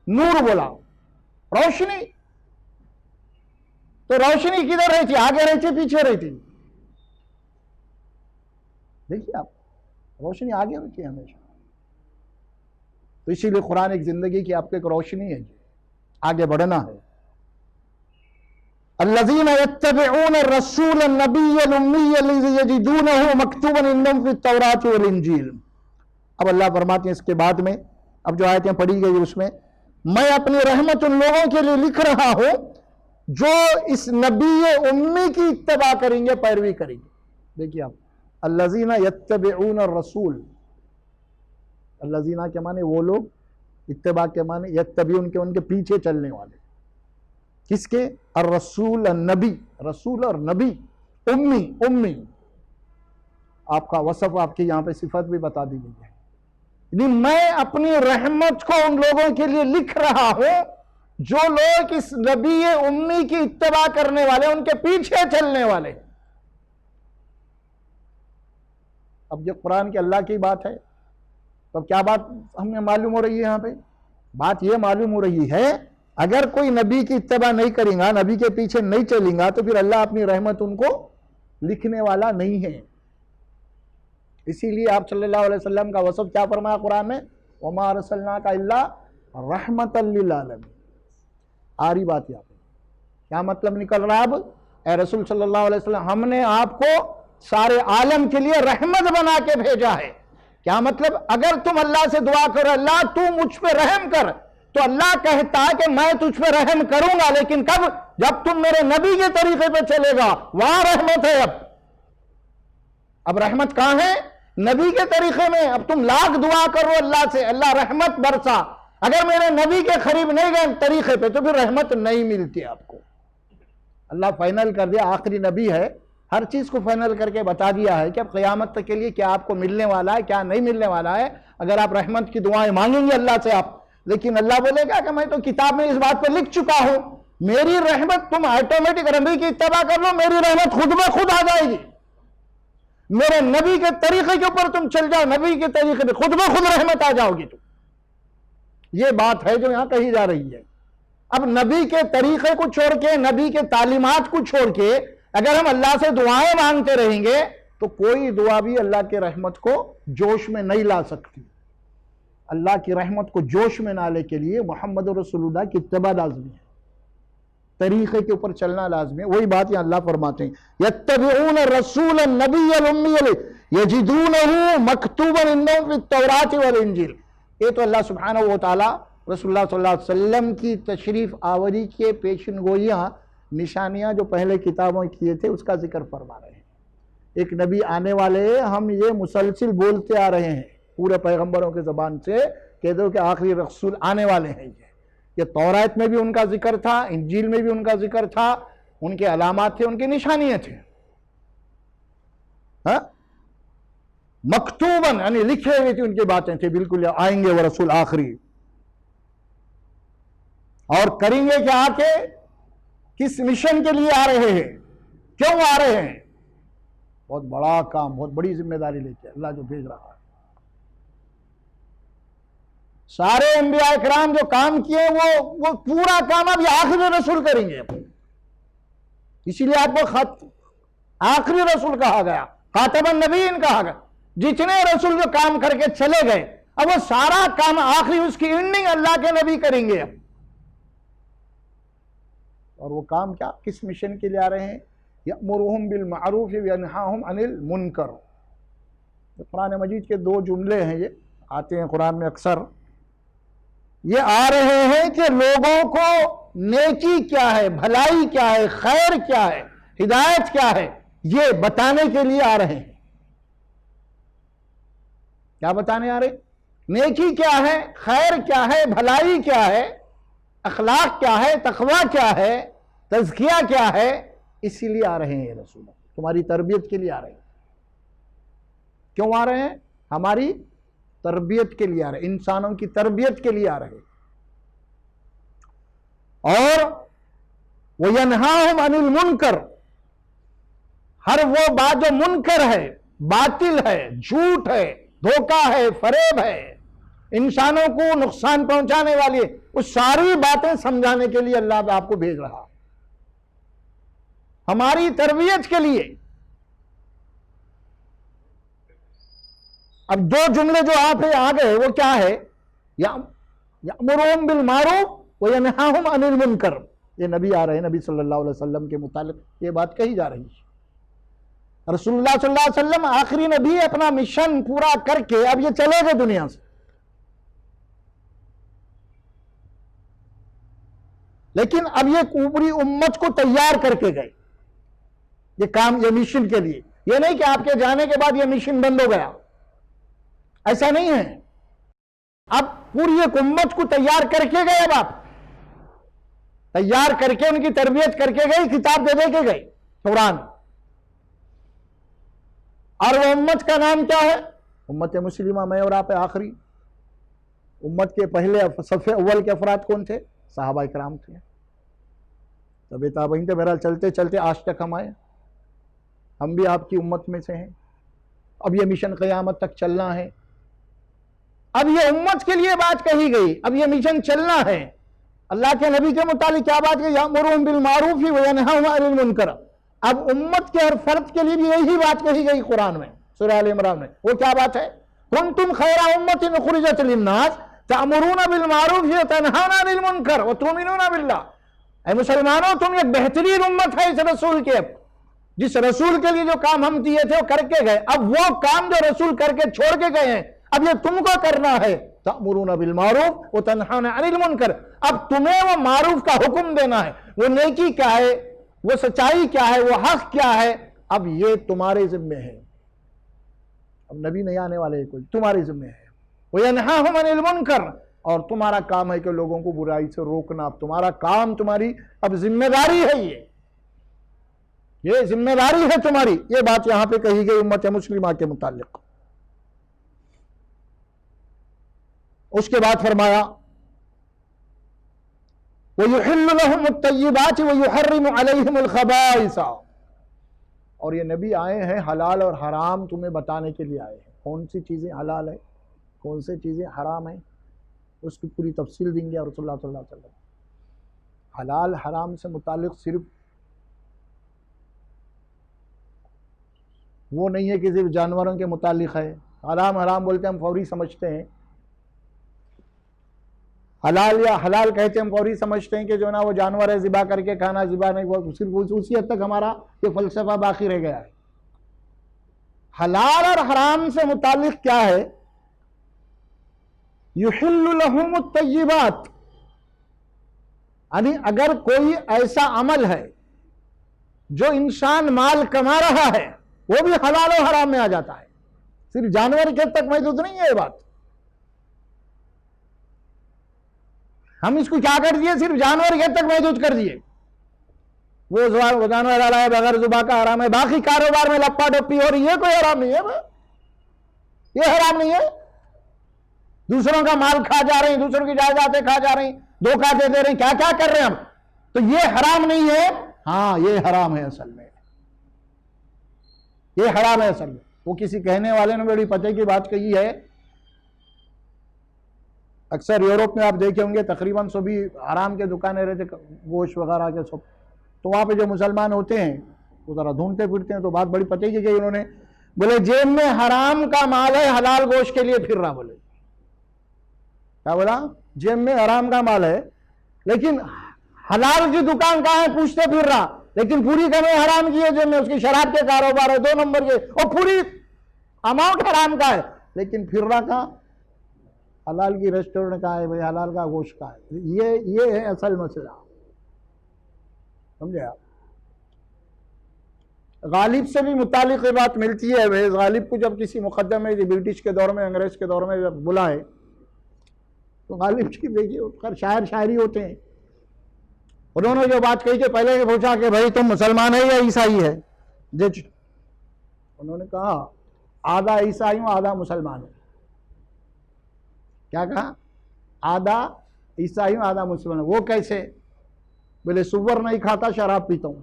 نور بولا، روشنی. تو روشنی کدھر رہتی؟ آگے رہتی، پیچھے رہتی؟ دیکھیے آپ، روشنی آگے رہتی ہے ہمیشہ. تو اسی لیے قرآن ایک زندگی کی آپ کو ایک روشنی ہے، آگے بڑھنا ہے. الذين يتبعون الرسول النبي الأمي الذي يجدونه مكتوبا عندهم في التوراة والإنجيل. اب اللہ فرماتے ہیں اس کے بعد میں اب جو آیتیں پڑھی گئی اس میں میں اپنی رحمت ان لوگوں کے لیے لکھ رہا ہوں جو اس نبی امی کی اتباع کریں گے، پیروی کریں گے۔ دیکھیے آپ، الذین یتبعون الرسول، الذین کے معنی وہ لوگ، اتباع کے معنی یتبعون کے ان کے پیچھے چلنے والے، کس کے؟ الرسول، النبی، رسول اور نبی، امی آپ کا وصف، آپ کی یہاں پہ صفت بھی بتا دی گئی ہے۔ یعنی میں اپنی رحمت کو ان لوگوں کے لیے لکھ رہا ہوں جو لوگ اس نبی امی کی اتباع کرنے والے، ان کے پیچھے چلنے والے۔ اب یہ قرآن کی اللہ کی بات ہے، تو کیا بات ہمیں معلوم ہو رہی ہے؟ یہاں پہ بات یہ معلوم ہو رہی ہے اگر کوئی نبی کی اتباع نہیں کرے گا، نبی کے پیچھے نہیں چلیں گا، تو پھر اللہ اپنی رحمت ان کو لکھنے والا نہیں ہے۔ اسی لیے آپ صلی اللہ علیہ وسلم کا وصف کیا فرمایا قرآن میں؟ وَمَا أَرْسَلْنَاكَ إِلَّا رَحْمَةً لِّلْعَالَمِينَ۔ آ رہی بات یہاں پہ کیا مطلب نکل رہا؟ اب اے رسول صلی اللہ علیہ وسلم، ہم نے آپ کو سارے عالم کے لیے رحمت بنا کے بھیجا ہے۔ کیا مطلب؟ اگر تم اللہ سے دعا کرو اللہ تو مجھ پہ رحم کر، تو اللہ کہتا ہے کہ میں تجھ پہ رحم کروں گا، لیکن کب؟ جب تم میرے نبی کے طریقے پہ چلے گا، وہاں رحمت ہے۔ اب رحمت کہاں ہے؟ نبی کے طریقے میں۔ اب تم لاکھ دعا کرو اللہ سے، اللہ رحمت برسا، اگر میرے نبی کے قریب نہیں گئے طریقے پہ تو پھر رحمت نہیں ملتی آپ کو۔ اللہ فائنل کر دیا، آخری نبی ہے، ہر چیز کو فائنل کر کے بتا دیا ہے کہ اب قیامت تک کے لیے کیا آپ کو ملنے والا ہے، کیا نہیں ملنے والا ہے۔ اگر آپ رحمت کی دعائیں مانگیں گے اللہ سے آپ، لیکن اللہ بولے گا کہ میں تو کتاب میں اس بات کو لکھ چکا ہوں، میری رحمت تم آٹومیٹک نبی کی اتباع کر لو، میری رحمت خود میں خود آ جائے گی۔ میرے نبی کے طریقے کے اوپر تم چل جاؤ، نبی کے طریقے پہ خود میں خود رحمت آ جاؤ گی تم۔ یہ بات ہے جو یہاں کہی جا رہی ہے۔ اب نبی کے طریقے کو چھوڑ کے، نبی کے تعلیمات کو چھوڑ کے اگر ہم اللہ سے دعائیں مانگتے رہیں گے تو کوئی دعا بھی اللہ کے رحمت کو جوش میں نہیں لا سکتی۔ اللہ کی رحمت کو جوش میں لانے کے لیے محمد رسول اللہ کی اتباع لازمی ہے، طریقے کے اوپر چلنا لازمی ہے۔ وہی بات یہاں اللہ فرماتے ہیں یتبعون الرسول النبی الامی یجدونہ مکتوبا عندہم فی التوراۃ والانجیل۔ یہ تو اللہ سبحانہ و تعالی رسول اللہ صلی اللہ علیہ وسلم کی تشریف آوری کے پیشن گوئیاں، نشانیاں جو پہلے کتابوں کیے تھے اس کا ذکر فرما رہے ہیں۔ ایک نبی آنے والے ہیں، ہم یہ مسلسل بولتے آ رہے ہیں پورے پیغمبروں کے زبان سے، کہہ دو کہ آخری رسول آنے والے ہیں۔ یہ تورات میں بھی ان کا ذکر تھا، انجیل میں بھی ان کا ذکر تھا، ان کے علامات تھے، ان کی نشانیاں تھے، مکتوباً یعنی لکھے ہوئے تھے، ان کی باتیں تھے، بالکل آئیں گے وہ رسول آخری۔ اور کریں گے کہ آ کے کس مشن کے لیے آ رہے ہیں، کیوں آ رہے ہیں؟ بہت بڑا کام، بہت بڑی ذمہ داری لے کے اللہ جو بھیج رہا ہے۔ سارے انبیاء کرام جو کام کیے وہ پورا کام اب یہ آخری رسول کریں گے۔ اسی لیے آپ کو آخری رسول کہا گیا، خاتم النبیین کہا گیا۔ جتنے رسول جو کام کر کے چلے گئے، اب وہ سارا کام آخری اس کی اینڈنگ اللہ کے نبی کریں گے۔ اور وہ کام کیا، کس مشن کے لیے آ رہے ہیں؟ یأمرہم بالمعروف وینہاہم عن المنکر۔ قرآن مجید کے دو جملے ہیں، یہ آتے ہیں قرآن میں اکثر۔ یہ آ رہے ہیں کہ لوگوں کو نیکی کیا ہے، بھلائی کیا ہے، خیر کیا ہے، ہدایت کیا ہے، یہ بتانے کے لیے آ رہے ہیں۔ کیا بتانے آ رہے ہیں؟ نیکی کیا ہے، خیر کیا ہے، بھلائی کیا ہے، اخلاق کیا ہے، تقوی کیا ہے، تزکیہ کیا ہے، اسی لیے آ رہے ہیں یہ رسول، تمہاری تربیت کے لیے آ رہے ہیں۔ کیوں آ رہے ہیں؟ ہماری تربیت کے لیے آ رہے ہیں، انسانوں کی تربیت کے لیے آ رہے ہیں۔ اور وَيَنْهَاهُمْ عَنِ الْمُنْكَرِ، ہر وہ بات جو منکر ہے، باطل ہے، جھوٹ ہے، دھوکہ ہے، فریب ہے، انسانوں کو نقصان پہنچانے والی ہے، وہ ساری باتیں سمجھانے کے لیے اللہ آپ کو بھیج رہا، ہماری تربیت کے لیے۔ اب دو جملے جو آپ آ گئے وہ کیا ہے؟ یأمرہم بالمعروف وینہاہم عن المنکر۔ یہ نبی آ رہے ہیں، نبی صلی اللہ علیہ وسلم کے متعلق یہ بات کہی جا رہی ہے۔ رسول اللہ صلی اللہ علیہ وسلم آخری نبی، اپنا مشن پورا کر کے اب یہ چلے گئے دنیا سے۔ لیکن اب یہ پوری امت کو تیار کر کے گئے یہ کام، یہ مشن کے لیے. یہ نہیں کہ آپ کے جانے کے بعد یہ مشن بند ہو گیا، ایسا نہیں ہے. اب پوری ایک امت کو تیار کر کے گئے، اب آپ تیار کر کے ان کی تربیت کر کے گئے، کتاب دے دے کے گئے قرآن. اور وہ امت کا نام کیا ہے؟ امت مسلمہ. میں اور آپ آخری. امت کے پہلے صف اول کے افراد کون تھے؟ صحابہ کرام تھے. طب تابعین تھے. بہرحال چلتے چلتے آج تک ہم آئے. ہم بھی آپ کی امت میں سے ہیں. اب یہ مشن قیامت تک چلنا ہے. اب یہ امت کے لیے بات کہی گئی، اب یہ مشن چلنا ہے. اللہ کے نبی کے متعلق کیا بات ہے؟ یأمرون بالمعروف وینہون عن المنکر. اب امت کے ہر فرد کے لیے بھی یہی بات کہی گئی قرآن میں، سورہ آل عمران میں. وہ کیا بات ہے؟ کنتم خیر امۃ اخرجت للناس تأمرون بالمعروف وتنہون عن المنکر وتؤمنون باللہ. اے مسلمانوں، تم ایک بہترین امت ہے اس رسول کے. جس رسول کے لیے جو کام ہم دیے تھے وہ کر کے گئے، اب وہ کام جو رسول کر کے چھوڑ کے گئے ہیں اب یہ تم کو کرنا ہے. تأمرون بالمعروف وتنہون عن المنکر. اب تمہیں وہ معروف کا حکم دینا ہے، وہ نیکی کیا ہے، وہ سچائی کیا ہے، وہ حق کیا ہے، اب یہ تمہارے ذمہ ہے. اب نبی نہیں آنے والے کوئی، تمہارے ذمہ ہے. وینہاہم عن المنکر. اور تمہارا کام ہے کہ لوگوں کو برائی سے روکنا. اب تمہارا کام، تمہاری اب ذمہ داری ہے، یہ ذمہ داری ہے تمہاری. یہ بات یہاں پہ کہی گئی امت مسلمہ کے متعلق. اس کے بعد فرمایا وَيُحِلُّ لَهُمُ الطَّيِّبَاتِ وَيُحَرِّمُ عَلَيْهِمُ الْخَبَائِثَ. اور یہ نبی آئے ہیں حلال اور حرام تمہیں بتانے کے لیے آئے ہیں. کون سی چیزیں حلال ہیں، کون سی چیزیں حرام ہیں، اس کی پوری تفصیل دیں گے رسول اللہ صلی اللہ علیہ وسلم. حلال حرام سے متعلق صرف وہ نہیں ہے کہ صرف جانوروں کے متعلق ہے. حرام حرام بولتے ہم فوری سمجھتے ہیں، حلال یا حلال کہتے ہم فوری سمجھتے ہیں کہ جو نا وہ جانور ہے ذبح کر کے کھانا، ذبح نہیں، وہ صرف اسی حد تک ہمارا یہ فلسفہ باقی رہ گیا ہے. حلال اور حرام سے متعلق کیا ہے؟ یحل لہم الطیبات، یعنی اگر کوئی ایسا عمل ہے جو انسان مال کما رہا ہے وہ بھی حلال و حرام میں آ جاتا ہے. صرف جانور کے حد تک محدود نہیں ہے یہ بات. ہم اس کو کیا کر دیے؟ صرف جانور کے حد تک محدود کر دیے. وہ جانور حلال ہے، بغیر ذبح کا حرام ہے، باقی کاروبار میں لپا ڈپی ہو رہی ہے، کوئی حرام نہیں ہے. یہ حرام نہیں ہے. دوسروں کا مال کھا جا رہے ہیں، دوسروں کی جائیدادیں کھا جا رہے ہیں، دھوکہ دے رہے ہیں، کیا کیا کر رہے ہیں ہم. تو یہ حرام نہیں ہے. ہاں یہ حرام ہے اصل میں، یہ حرام ہے اصل میں. وہ کسی کہنے والے نے بڑی پتے کی بات کہی ہے. اکثر یورپ میں آپ دیکھے ہوں گے تقریباً سبھی حرام کے دکانیں رہتے، گوشت وغیرہ کے سب. تو وہاں پہ جو مسلمان ہوتے ہیں وہ ذرا ڈھونڈتے پھرتے ہیں. تو بات بڑی پتے کی کہ انہوں نے بولے جیب میں حرام کا مال ہے، حلال گوشت کے لیے پھر رہا. بولے کیا بولا؟ جیب میں حرام کا مال ہے لیکن حلال کی دکان کہاں ہے پوچھتے پھر رہا، لیکن پوری کمائی حرام کی ہے جیب میں. اس کی شراب کے کاروبار ہے 2 نمبر کے، اور پوری اماؤنٹ حرام کا ہے، لیکن پھر رہا کہاں؟ حلال کی ریسٹورنٹ کا ہے بھائی، حلال کا گوشت کا ہے. یہ ہے اصل مسئلہ، سمجھے آپ؟ غالب سے بھی متعلق یہ بات ملتی ہے. بھائی غالب کو جب کسی مقدمے برٹش کے دور میں، انگریز کے دور میں جب بلائے تو غالب کی دیکھیے شاعر شاعری ہوتے ہیں. انہوں نے جو بات کہی کہ پہلے یہ پوچھا کہ بھائی تم مسلمان ہے یا عیسائی ہے؟ انہوں نے کہا آدھا عیسائی ہوں آدھا مسلمان ہوں. کیا کہا؟ آدھا عیسائی ہوں آدھا مسلمان. وہ کیسے؟ بولے سور نہیں کھاتا، شراب پیتا ہوں.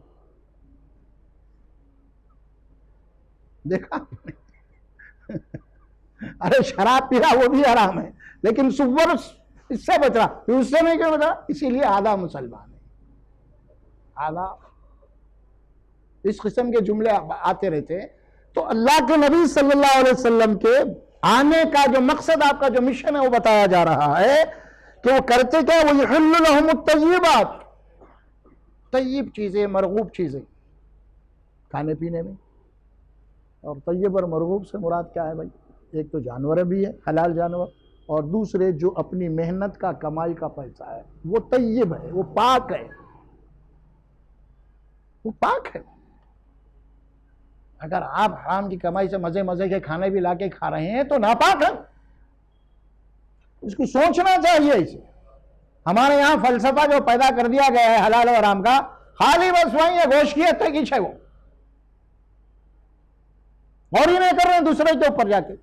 دیکھا؟ ارے شراب پی رہا وہ بھی حرام ہے، لیکن سور اس سے بچ رہا، پھر اس سے نہیں کیوں بچ رہا؟ اسی لیے آدھا مسلمان ہے آدھا. اس قسم کے جملے آتے رہتے. تو اللہ کے نبی صلی اللہ علیہ وسلم کے آنے کا جو مقصد، آپ کا جو مشن ہے وہ بتایا جا رہا ہے کہ وہ کرتے کیا؟ وَيُحِلُّ لَهُمُ الطَّيِّبَاتِ، طیب چیزیں، مرغوب چیزیں کھانے پینے میں. اور طیب اور مرغوب سے مراد کیا ہے بھائی؟ ایک تو جانور بھی ہے، حلال جانور، اور دوسرے جو اپنی محنت کا کمائی کا پیسہ ہے وہ طیب ہے، وہ پاک ہے، وہ پاک ہے۔ اگر آپ حرام کی کمائی سے مزے مزے کے کھانے بھی لا کے کھا رہے ہیں تو ناپاک ہے، اس کو سوچنا چاہیے۔ اسے ہمارے یہاں فلسفہ جو پیدا کر دیا گیا ہے حلال و حرام کا، خالی بس وہیں ہے گوشت کی حد تک ہے، وہ اور ہی نہیں کر رہے ہیں دوسرے کے اوپر جا کے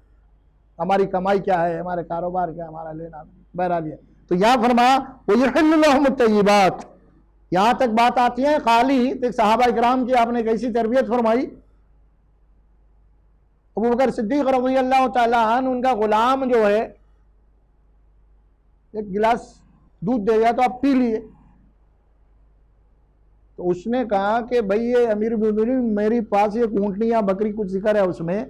ہماری کمائی کیا ہے، ہمارے کاروبار کیا، ہمارا لینا بہرحال یہ۔ تو یہاں فرمایا وَيُحِلُّ لَهُمُ الطَّيِّبَاتِ، یہاں تک بات آتی ہے خالی صحابہ کرام کی آپ نے کیسی تربیت فرمائی۔ ابوبکر صدیق رضی اللہ تعالیٰ عنہ ان کا غلام جو ہے ایک گلاس دودھ دے گیا تو آپ پی لیے، تو اس نے کہا کہ بھئی یہ امیر المومنین میری پاس ایک اونٹنی یا بکری کچھ ذکر ہے اس میں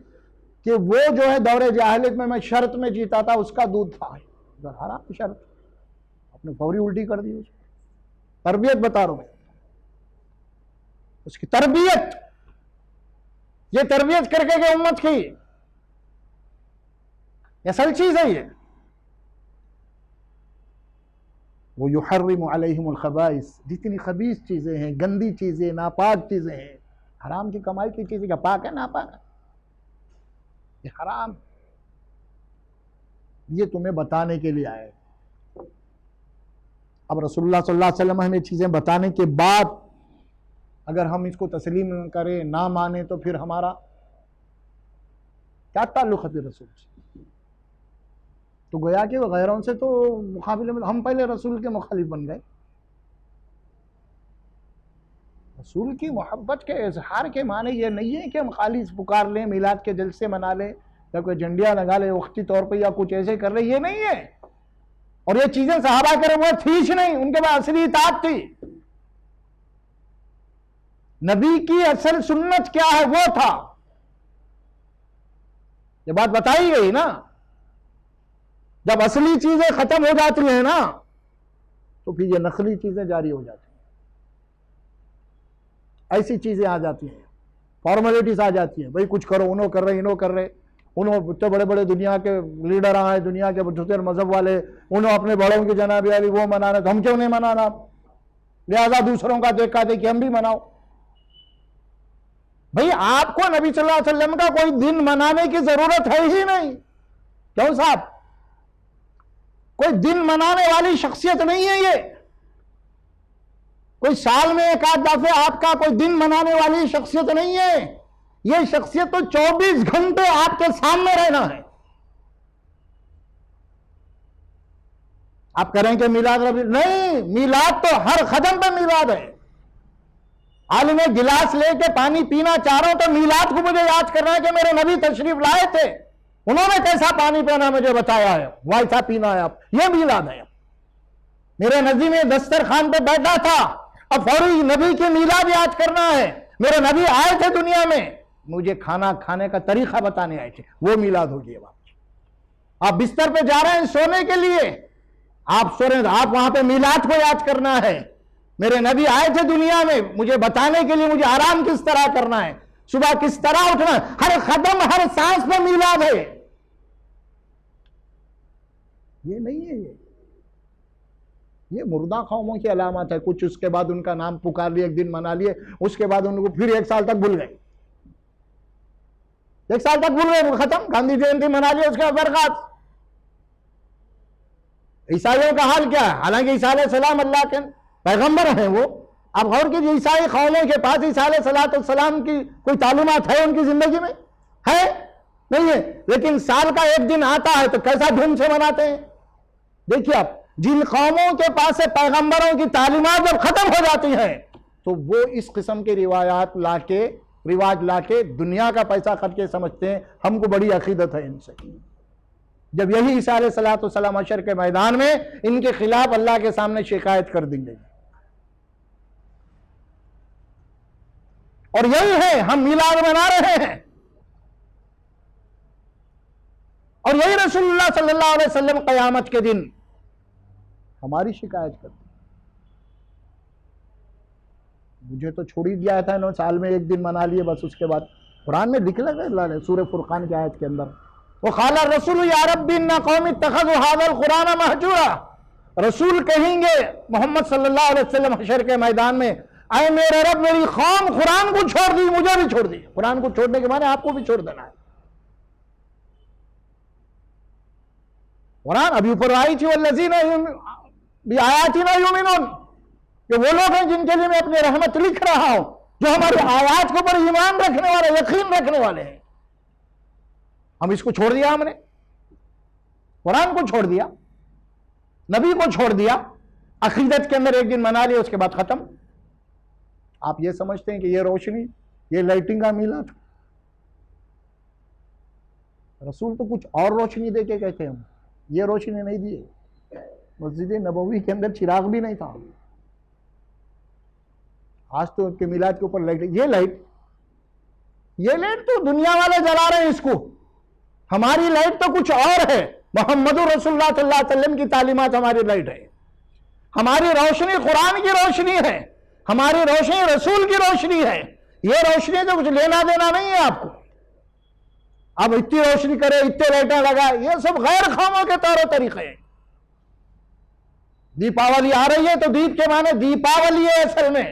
کہ وہ جو ہے دور جاہلیت میں شرط میں جیتا تھا، اس کا دودھ تھا، حرام شرط، آپ نے فوری الٹی کر دی۔ اس تربیت بتا رہا ہوں میں، اس کی تربیت، یہ تربیت کر کے کہ امت کی یہ اصل چیز ہے۔ یہ وہ یحرم علیہم الخبائث، جتنی خبیث چیزیں ہیں، گندی چیزیں، ناپاک چیزیں ہیں، حرام کی کمائی کی چیزیں کا پاک ہے ناپاک ہے، یہ حرام، یہ تمہیں بتانے کے لیے آئے۔ اب رسول اللہ صلی اللہ علیہ وسلم ہمیں چیزیں بتانے کے بعد اگر ہم اس کو تسلیم نہ کریں، نہ مانیں، تو پھر ہمارا کیا تعلق ہے پھر رسول سے؟ تو گویا کہ غیروں سے تو مقابلے میں ہم پہلے رسول کے مخالف بن گئے۔ رسول کی محبت کے اظہار کے معنی یہ نہیں ہے کہ ہم خالص پکار لیں، میلاد کے جلسے منا لیں، یا کوئی جھنڈیاں لگا لیں وقتی طور پہ، یا کچھ ایسے کر لیں، یہ نہیں ہے۔ اور یہ چیزیں صحابہ کرام وہ تھیش نہیں، ان کے بعد اصلی اطاعت تھی۔ نبی کی اصل سنت کیا ہے وہ تھا، یہ بات بتائی گئی نا۔ جب اصلی چیزیں ختم ہو جاتی ہیں نا تو پھر یہ نقلی چیزیں جاری ہو جاتی ہیں، ایسی چیزیں آ جاتی ہیں، فارمیلٹیز آ جاتی ہیں، بھئی کچھ کرو، انہوں کر رہے، انہوں کر رہے، انہوں اتنے بڑے بڑے دنیا کے لیڈر آئے، دنیا کے بڑے مذہب والے، انہوں اپنے بڑوں کی جناب علی وہ منانا، تو ہم کیوں نہیں منانا؟ لہذا دوسروں کا دیکھا دیکھی ہم بھی مناؤ۔ بھئی آپ کو نبی صلی اللہ علیہ وسلم کا کوئی دن منانے کی ضرورت ہے ہی نہیں، کیوں صاحب؟ کوئی دن منانے والی شخصیت نہیں ہے یہ، کوئی سال میں ایک آدھ دفعہ آپ کا کوئی دن منانے والی شخصیت نہیں ہے، یہ شخصیت تو 24 گھنٹے آپ کے سامنے رہنا ہے۔ آپ کریں کہ میلاد ربی، نہیں، میلاد تو ہر قدم پہ میلاد ہے۔ عالم گلاس لے کے پانی پینا چاہ رہا ہوں تو میلاد کو مجھے یاد کرنا ہے کہ میرے نبی تشریف لائے تھے، انہوں نے کیسا پانی پینا مجھے بتایا ہے، ویسا پینا ہے، اب یہ میلاد ہے۔ میرے نبی میں دسترخوان پہ بیٹھا تھا، اب فوری نبی کی میلاد یاد کرنا ہے۔ میرے نبی آئے تھے دنیا میں، مجھے کھانا کھانے کا طریقہ بتانے آئے تھے، وہ میلاد ہو گیا۔ آپ بستر پہ جا رہے ہیں سونے کے لیے، آپ سو رہے ہیں، آپ وہاں پہ میلاد کو یاد کرنا ہے۔ میرے نبی آئے تھے دنیا میں مجھے بتانے کے لیے مجھے آرام کس طرح کرنا ہے، صبح کس طرح اٹھنا ہے، ہر قدم ہر سانس پہ میلاد ہے۔ یہ نہیں ہے، یہ مردہ قوموں کی علامت ہے۔ کچھ اس کے بعد ان کا نام پکار لیے، ایک دن منا لیے، اس کے بعد ان کو پھر 1 سال تک بھول گئے، 1 سال تک بھول گئے، ختم۔ گاندھی جینتی منا لیے، اس کے بعد برخاست۔ عیسائیوں کا حال کیا ہے؟ حالانکہ عیسیٰ علیہ السلام اللہ کے پیغمبر ہیں وہ، آپ غور کیجیے، عیسائی قوموں کے پاس عیسیٰ علیہ السلام کی کوئی تعلیمات ہے ان کی زندگی میں؟ ہے نہیں ہے، لیکن سال کا ایک دن آتا ہے تو کیسا دھوم سے مناتے ہیں۔ دیکھیے آپ، جن قوموں کے پاس سے پیغمبروں کی تعلیمات جب ختم ہو جاتی ہیں تو وہ اس قسم کے روایات لا کے، رواج لا کے دنیا کا پیسہ خرچ کے سمجھتے ہیں ہم کو بڑی عقیدت ہے ان سے۔ جب یہی عیسیٰ علیہ السلام حشر کے میدان میں ان کے خلاف اللہ کے سامنے شکایت کر دیں گے، اور یہی ہے ہم میلاد منا رہے ہیں، اور یہی رسول اللہ صلی اللہ علیہ وسلم قیامت کے دن ہماری شکایت کرتے ہیں۔ مجھے تو چھوڑ ہی دیا تھا انہوں نے، سال میں ایک دن منا لیے بس، اس کے بعد قرآن میں لکھ لگا اللہ نے سورہ فرقان کی آیت کے اندر وقال الرسول یا رب ان قوم اتخذوا هذا القرآن مہجورا، رسول کہیں گے محمد صلی اللہ علیہ وسلم حشر کے میدان میں، اے میرے رب میری قوم قرآن کو چھوڑ دی، مجھے بھی چھوڑ دی۔ قرآن کو چھوڑنے کے معنی آپ کو بھی چھوڑ دینا ہے۔ قرآن ابھی اوپر آئی تھی والذین بآیاتنا یؤمنون، کہ وہ لوگ ہیں جن کے لیے میں اپنی رحمت لکھ رہا ہوں، جو ہماری آیات کے اوپر ایمان رکھنے والے، یقین رکھنے والے ہیں۔ ہم اس کو چھوڑ دیا، ہم نے قرآن کو چھوڑ دیا، نبی کو چھوڑ دیا، عقیدت کے اندر ایک دن منا لیا، اس کے بعد ختم۔ آپ یہ سمجھتے ہیں کہ یہ روشنی، یہ لائٹنگ کا میلہ تھا؟ رسول تو کچھ اور روشنی دے کے کہتے ہیں، ہم یہ روشنی نہیں دیے۔ مسجد نبوی کے اندر چراغ بھی نہیں تھا۔ آج تو ان کے میلاد کے اوپر لائٹ، یہ لائٹ تو دنیا والے جلا رہے ہیں اس کو، ہماری لائٹ تو کچھ اور ہے۔ محمد رسول اللہ صلی اللہ علیہ وسلم کی تعلیمات ہماری لائٹ ہے، ہماری روشنی قرآن کی روشنی ہے، ہماری روشنی رسول کی روشنی ہے۔ یہ روشنی تو کچھ لینا دینا نہیں ہے آپ کو۔ اب اتنی روشنی کرے، اتنے لائٹیں لگائے، یہ سب غیر قوموں کے طور و طریقے ہیں۔ دیپاولی آ رہی ہے تو دیپ کے معنی دیپاولی ہے، اصل میں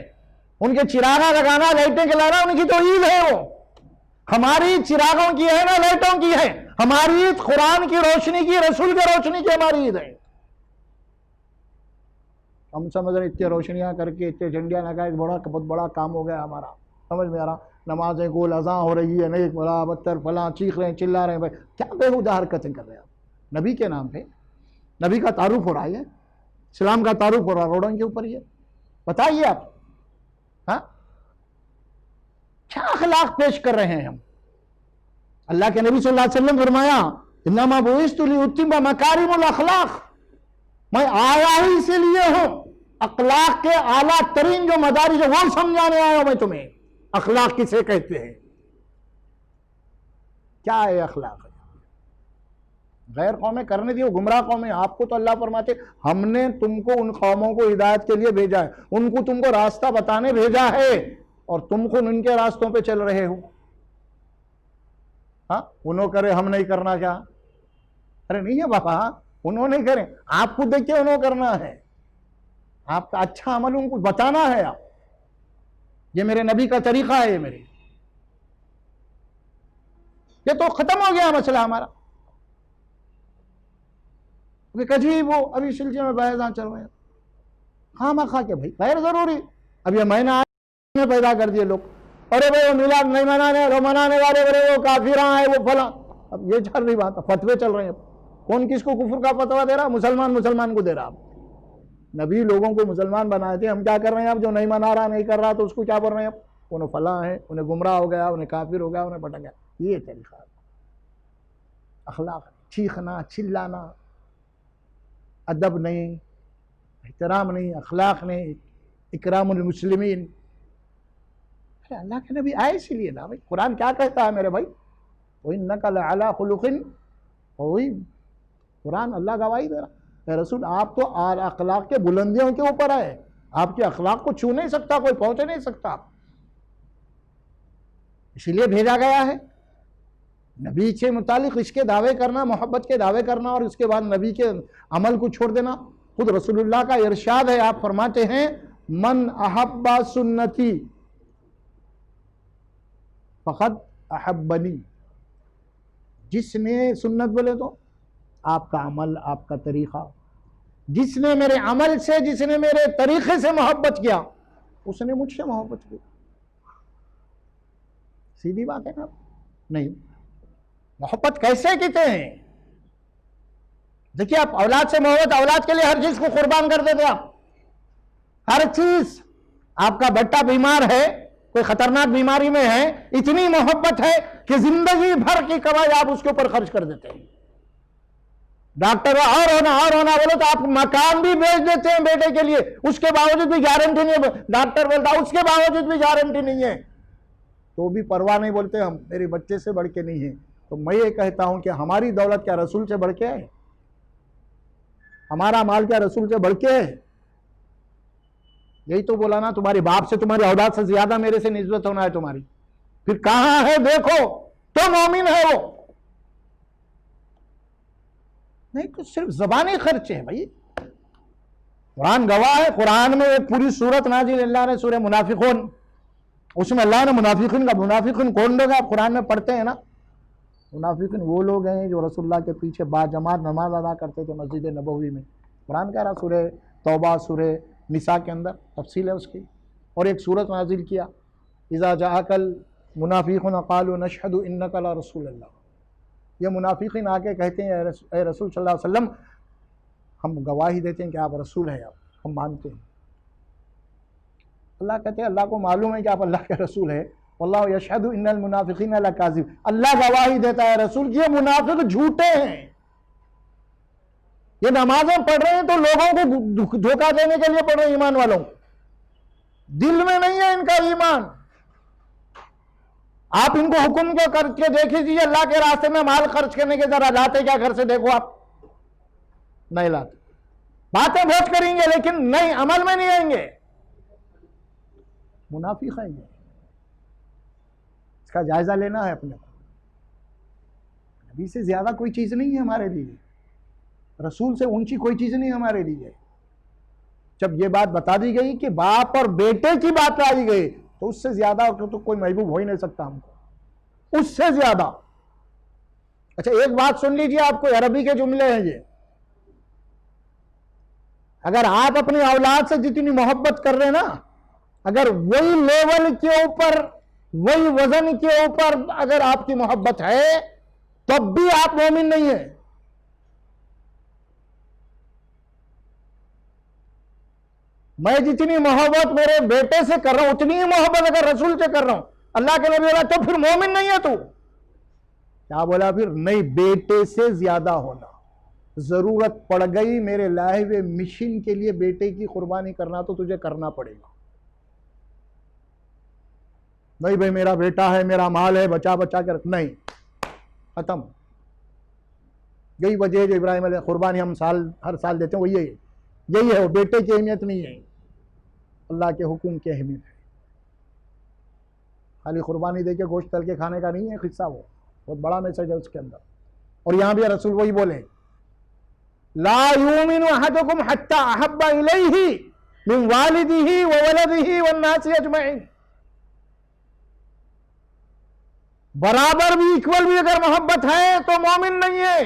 ان کے چراغاں لگانا، لائٹیں جلانا ان کی تو عید ہے۔ وہ ہماری چراغوں کی ہے نا، لائٹوں کی ہے۔ ہماری عید قرآن کی روشنی کی، رسول کی روشنی کی ہماری عید ہے۔ ہم سمجھ رہے اتنے روشنیاں کر کے، اتنے جھنڈیاں لگائے، بہت بڑا کام ہو گیا ہمارا، سمجھ میں آ رہا۔ نمازیں گول اذاں ہو رہی ہے، نہیں بلا بتر فلاں، چیخ رہے ہیں، چلا رہے ہیں، بھائی کیا بےہودہ حرکتیں کر رہے ہیں آپ؟ نبی کے نام پہ نبی کا تعارف ہو رہا ہے، اسلام کا تعارف ہو رہا ہے روڈوں کے اوپر۔ یہ بتائیے آپ ہاں کیا اخلاق پیش کر رہے ہیں ہم؟ اللہ کے نبی صلی اللہ علیہ وسلم فرمایا انما بعثت لاتم مکارم الاخلاق، میں آیا ہی اسی لیے ہوں اخلاق کے اعلیٰ ترین جو مدارج، وہ سمجھانے آیا ہوں میں تمہیں۔ اخلاق کسے کہتے ہیں؟ کیا ہے اخلاق؟ غیر قومیں کرنے دی، وہ گمراہ قومیں۔ آپ کو تو اللہ فرماتے ہم نے تم کو ان قوموں کو ہدایت کے لیے بھیجا ہے، ان کو تم کو راستہ بتانے بھیجا ہے، اور تم کو ان کے راستوں پہ چل رہے ہو۔ ہاں انہوں کرے ہم نہیں کرنا کیا؟ ارے نہیں ہے بابا، انہوں نہیں کریں، آپ کو دیکھ کے انہوں کرنا ہے۔ آپ کا اچھا عمل ان کو بتانا ہے۔ آپ یہ میرے نبی کا طریقہ ہے، یہ تو ختم ہو گیا مسئلہ ہمارا۔ کجی وہ ابھی سلسلے میں بحثاں چل رہے ہیں، خواہ مخواہ کے بھائی غیر ضروری۔ اب یہ مہینہ پیدا کر دیے لوگ، ارے بھائی وہ میلاد نہیں منانے، وہ منانے والے بڑے وہ کافراں ہیں، وہ فلاں۔ اب یہ چل رہی بات، فتوے چل رہے ہیں۔ کون کس کو کفر کا فتویٰ دے رہا؟ مسلمان کو دے رہا۔ نبی لوگوں کو مسلمان بنائے تھے، ہم کیا کر رہے ہیں اب؟ جو نہیں منا رہا، نہیں کر رہا، تو اس کو کیا بول رہے ہیں؟ انہیں فلاں ہے، انہیں گمراہ ہو گیا، انہیں کافر ہو گیا، انہیں بھٹک گیا۔ یہ طریقہ اخلاق، چیخنا، چلانا، ادب نہیں، احترام نہیں، اخلاق نہیں، اکرام المسلمین۔ اللہ کے نبی آئے اسی لیے نا بھائی۔ قرآن کیا کہتا ہے میرے بھائی؟ وَإِنَّكَ لَعَلَىٰ خُلُقٍ عَظِيمٍ۔ قرآن اللہ گواہی دے رہا، اے رسول آپ تو اخلاق کے بلندیوں کے اوپر آئے، آپ کے اخلاق کو چھو نہیں سکتا کوئی، پہنچ نہیں سکتا، اسی لیے بھیجا گیا ہے۔ نبی سے متعلق اس کے دعوے کرنا، محبت کے دعوے کرنا، اور اس کے بعد نبی کے عمل کو چھوڑ دینا، خود رسول اللہ کا ارشاد ہے۔ آپ فرماتے ہیں من احب سنتی فقد احبنی، جس نے سنت بولے تو آپ کا عمل، آپ کا طریقہ، جس نے میرے عمل سے، جس نے میرے طریقے سے محبت کیا، اس نے مجھ سے محبت کی۔ سیدھی بات ہے نا؟ نہیں، محبت کیسے کہتے ہیں؟ دیکھیے آپ اولاد سے محبت، اولاد کے لیے ہر چیز کو قربان کر دیتے آپ، ہر چیز۔ آپ کا بیٹا بیمار ہے، کوئی خطرناک بیماری میں ہے، اتنی محبت ہے کہ زندگی بھر کی کمائی آپ اس کے اوپر خرچ کر دیتے ہیں۔ ڈاکٹر اور ہونا بولو تو آپ مکان بھی بیچ دیتے ہیں بیٹے کے لیے، اس کے باوجود بھی گارنٹی نہیں ہے۔ ڈاکٹر بولتا اس کے باوجود بھی گارنٹی نہیں ہے، تو بھی پرواہ نہیں، بولتے ہم میرے بچے سے بڑھ کے نہیں ہے۔ تو میں یہ کہتا ہوں کہ ہماری دولت کیا رسول سے بڑھ کے ہے؟ ہمارا مال کیا رسول سے بڑھ کے ہے؟ یہی تو بولا نا، تمہارے باپ سے، تمہاری اولاد سے زیادہ میرے سے نسبت ہونا ہے تمہاری۔ پھر کہاں ہے دیکھو تو مومن ہے وہ۔ نہیں تو صرف زبانی خرچ ہے بھائی. قرآن گواہ ہے. قرآن میں ایک پوری سورت نازل اللہ نے سورہ منافقون، اس میں اللہ نے منافقین کا، منافقین کون لوگ ہیں آپ قرآن میں پڑھتے ہیں نا؟ منافقین وہ لوگ ہیں جو رسول اللہ کے پیچھے با جماعت نماز ادا کرتے تھے مسجد نبوی میں. قرآن کہہ رہا سورہ توبہ، سورہ نساء کے اندر تفصیل ہے اس کی. اور ایک سورت نازل کیا اذا جاءک المنافقون قالوا نشهد انک لرسول اللہ. یہ منافقین آ کے کہتے ہیں اے رسول صلی اللہ علیہ وسلم ہم گواہی دیتے ہیں کہ آپ رسول ہیں، آپ ہم مانتے ہیں. اللہ کہتے ہیں اللہ کو معلوم ہے کہ آپ اللہ کے رسول ہیں. واللہ یشہد ان المنافقین لکاذب. اللہ گواہی دیتا ہے رسول کہ یہ منافق جھوٹے ہیں. یہ نمازیں پڑھ رہے ہیں تو لوگوں کو دھوکہ دینے کے لیے پڑھ رہے ہیں، ایمان والوں کو. دل میں نہیں ہے ان کا ایمان. آپ ان کو حکم کو کر کے دیکھ لیجیے اللہ کے راستے میں مال خرچ کرنے کے، ذرا لاتے کیا گھر سے دیکھو آپ. نہیں لاتے. باتیں بہت کریں گے لیکن نہیں، عمل میں نہیں آئیں گے. منافق ہیں یہ. اس کا جائزہ لینا ہے اپنے کو. نبی سے زیادہ کوئی چیز نہیں ہے ہمارے لیے، رسول سے اونچی کوئی چیز نہیں ہمارے لیے. جب یہ بات بتا دی گئی کہ باپ اور بیٹے کی بات لائی گئی تو اس سے زیادہ تو کوئی محبوب ہو ہی نہیں سکتا ہم کو، اس سے زیادہ. اچھا ایک بات سن لیجیے، آپ کو عربی کے جملے ہیں یہ. اگر آپ اپنی اولاد سے جتنی محبت کر رہے ہیں نا، اگر وہی لیول کے اوپر، وہی وزن کے اوپر اگر آپ کی محبت ہے تب بھی آپ مومن نہیں ہیں. میں جتنی محبت میرے بیٹے سے کر رہا ہوں اتنی ہی محبت اگر رسول سے کر رہا ہوں، اللہ کے نبی بولا تو پھر مومن نہیں ہے تو. کیا بولا پھر؟ نہیں، بیٹے سے زیادہ ہونا. ضرورت پڑ گئی میرے لائے ہوئے مشن کے لیے بیٹے کی قربانی کرنا تو تجھے کرنا پڑے گا. نہیں بھائی میرا بیٹا ہے، میرا مال ہے، بچا بچا کے رکھ، نہیں، ختم. یہی وجہ ہے جو ابراہیم علیہ قربانی ہم ہر سال دیتے ہیں، وہ یہی ہے. وہ بیٹے کی اہمیت نہیں ہے، اللہ کے حکم کی اہمیت ہے. خالی قربانی دے کے گوشت تل کے کھانے کا نہیں ہے قصہ، وہ بہت بڑا میسج ہے اس کے اندر. اور یہاں بھی رسول وہی بولے لا یؤمن احدکم حتی احب الیہ من والدہ وولدہ والناس اجمعین. برابر بھی، ایکول بھی اگر محبت ہے تو مومن نہیں ہے.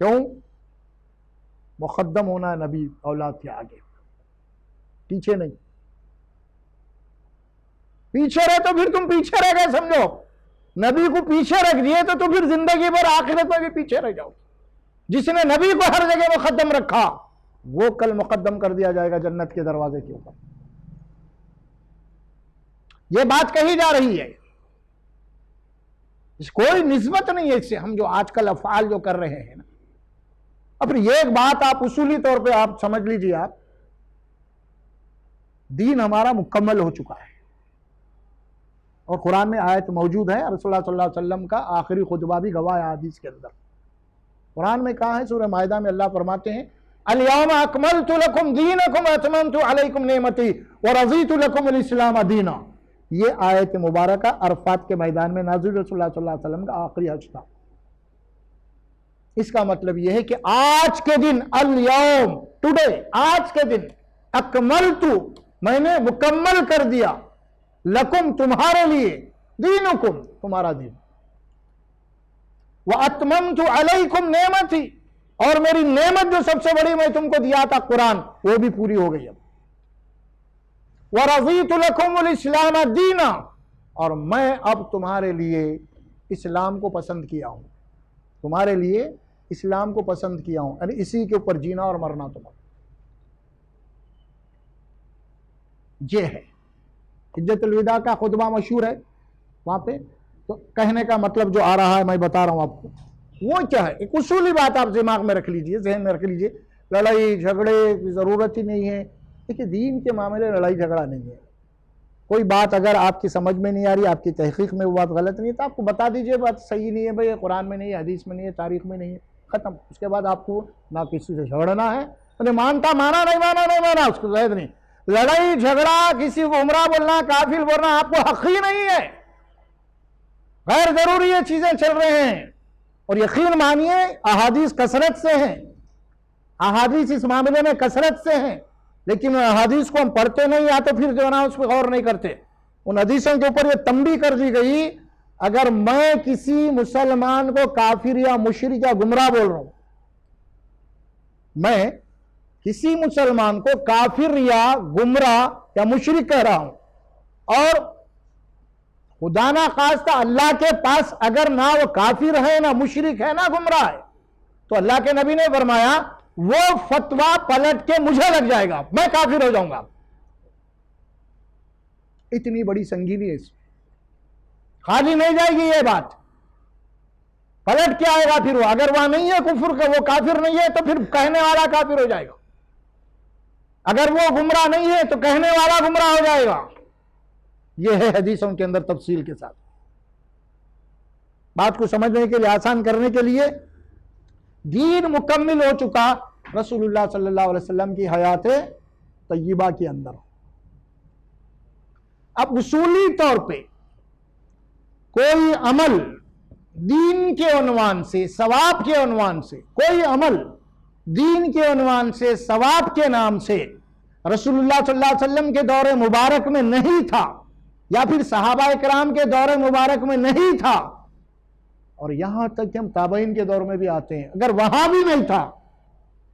کیوں؟ مقدم ہونا ہے نبی اولاد کے آگے، پیچھے نہیں. پیچھے رہے تو پھر تم پیچھے رہ گئے سمجھو. نبی کو پیچھے رکھ دیے تو پھر زندگی بھر آخرت میں بھی پیچھے رہ جاؤ. جس نے نبی کو ہر جگہ مقدم رکھا وہ کل مقدم کر دیا جائے گا جنت کے دروازے کے اوپر. یہ بات کہی جا رہی ہے، اس کوئی نسبت نہیں ہے اس سے. ہم جو آج کل افعال جو کر رہے ہیں نا، اب یہ ایک بات آپ اصولی طور پہ آپ سمجھ لیجئے. آپ دین ہمارا مکمل ہو چکا ہے، اور قرآن میں آیت موجود ہے. رسول اللہ صلی اللہ علیہ وسلم کا آخری خطبہ بھی گواہ ہے حدیث کے اندر. قرآن میں کہا ہے سورہ مائدہ میں اللہ فرماتے ہیں الیوم اکملت لکم دینکم واتممت علیکم نعمتی ورضیت لکم الاسلام دینا. یہ آیت مبارکہ عرفات کے میدان میں نازل رسول اللہ صلی اللہ علیہ وسلم کا آخری حج تھا. اس کا مطلب یہ ہے کہ آج کے دن، الیوم ٹوڈے، آج کے دن، اکملت میں نے مکمل کر دیا، لکم تمہارے لیے، دینکم تمہارا دین، واتممت علیکم نعمتی اور میری نعمت جو سب سے بڑی میں تم کو دیا تھا قرآن، وہ بھی پوری ہو گئی. اب ورضیت لکم الاسلام دینا، اور میں اب تمہارے لیے اسلام کو پسند کیا ہوں، تمہارے لیے اسلام کو پسند کیا ہوں، یعنی اسی کے اوپر جینا اور مرنا تمہارا. یہ ہے حجت الوداع کا خطبہ مشہور ہے وہاں پہ. تو کہنے کا مطلب جو آ رہا ہے میں بتا رہا ہوں آپ کو، وہ کیا ہے؟ ایک اصولی بات آپ دماغ میں رکھ لیجئے، ذہن میں رکھ لیجئے. لڑائی جھگڑے کی ضرورت ہی نہیں ہے. دیکھیے دین کے معاملے لڑائی جھگڑا نہیں ہے. کوئی بات اگر آپ کی سمجھ میں نہیں آ رہی، آپ کی تحقیق میں وہ بات غلط نہیں ہے تو آپ کو بتا دیجئے بات صحیح نہیں ہے بھائی، قرآن میں نہیں ہے، حدیث میں نہیں ہے، تاریخ میں نہیں ہے، ختم. اس کے بعد آپ کو نہ کسی سے جھگڑنا ہے، مانتا مانا، نہیں مانا نہیں مانا، اس کو زائد نہیں. لڑائی جھگڑا، کسی کو گمراہ بولنا، کافر بولنا آپ کو حق ہی نہیں ہے. غیر ضروری یہ چیزیں چل رہے ہیں. اور یقین مانیے احادیث کثرت سے ہیں، احادیث اس معاملے میں کثرت سے ہیں، لیکن احادیث کو ہم پڑھتے نہیں یا تو پھر جو ہے نا اس پہ غور نہیں کرتے۔ ان حدیثوں کے اوپر یہ تنبیہ کر دی گئی، اگر میں کسی مسلمان کو کافر یا مشرک یا گمراہ بول رہا ہوں، میں کسی مسلمان کو کافر یا گمراہ یا مشرک کہہ رہا ہوں، اور خدا نہ خواستہ اللہ کے پاس اگر نہ وہ کافر ہے نہ مشرک ہے نہ گمراہ ہے، تو اللہ کے نبی نے فرمایا وہ فتویٰ پلٹ کے مجھے لگ جائے گا، میں کافر ہو جاؤں گا۔ اتنی بڑی سنگینی ہے اس میں، خالی نہیں جائے گی یہ بات، پلٹ کے آئے گا پھر وہ، اگر وہاں نہیں ہے کفر کا، وہ کافر نہیں ہے تو پھر کہنے والا کافر ہو جائے گا، اگر وہ گمراہ نہیں ہے تو کہنے والا گمراہ ہو جائے گا۔ یہ ہے حدیثوں کے اندر تفصیل کے ساتھ۔ بات کو سمجھنے کے لیے، آسان کرنے کے لیے، دین مکمل ہو چکا رسول اللہ صلی اللہ علیہ وسلم کی حیات طیبہ کے اندر۔ اب اصولی طور پہ کوئی عمل دین کے عنوان سے، ثواب کے عنوان سے، کوئی عمل دین کے عنوان سے، ثواب کے نام سے رسول اللہ صلی اللہ علیہ وسلم کے دور مبارک میں نہیں تھا، یا پھر صحابہ کرام کے دور مبارک میں نہیں تھا، اور یہاں تک کہ ہم تابعین کے دور میں بھی آتے ہیں، اگر وہاں بھی نہیں تھا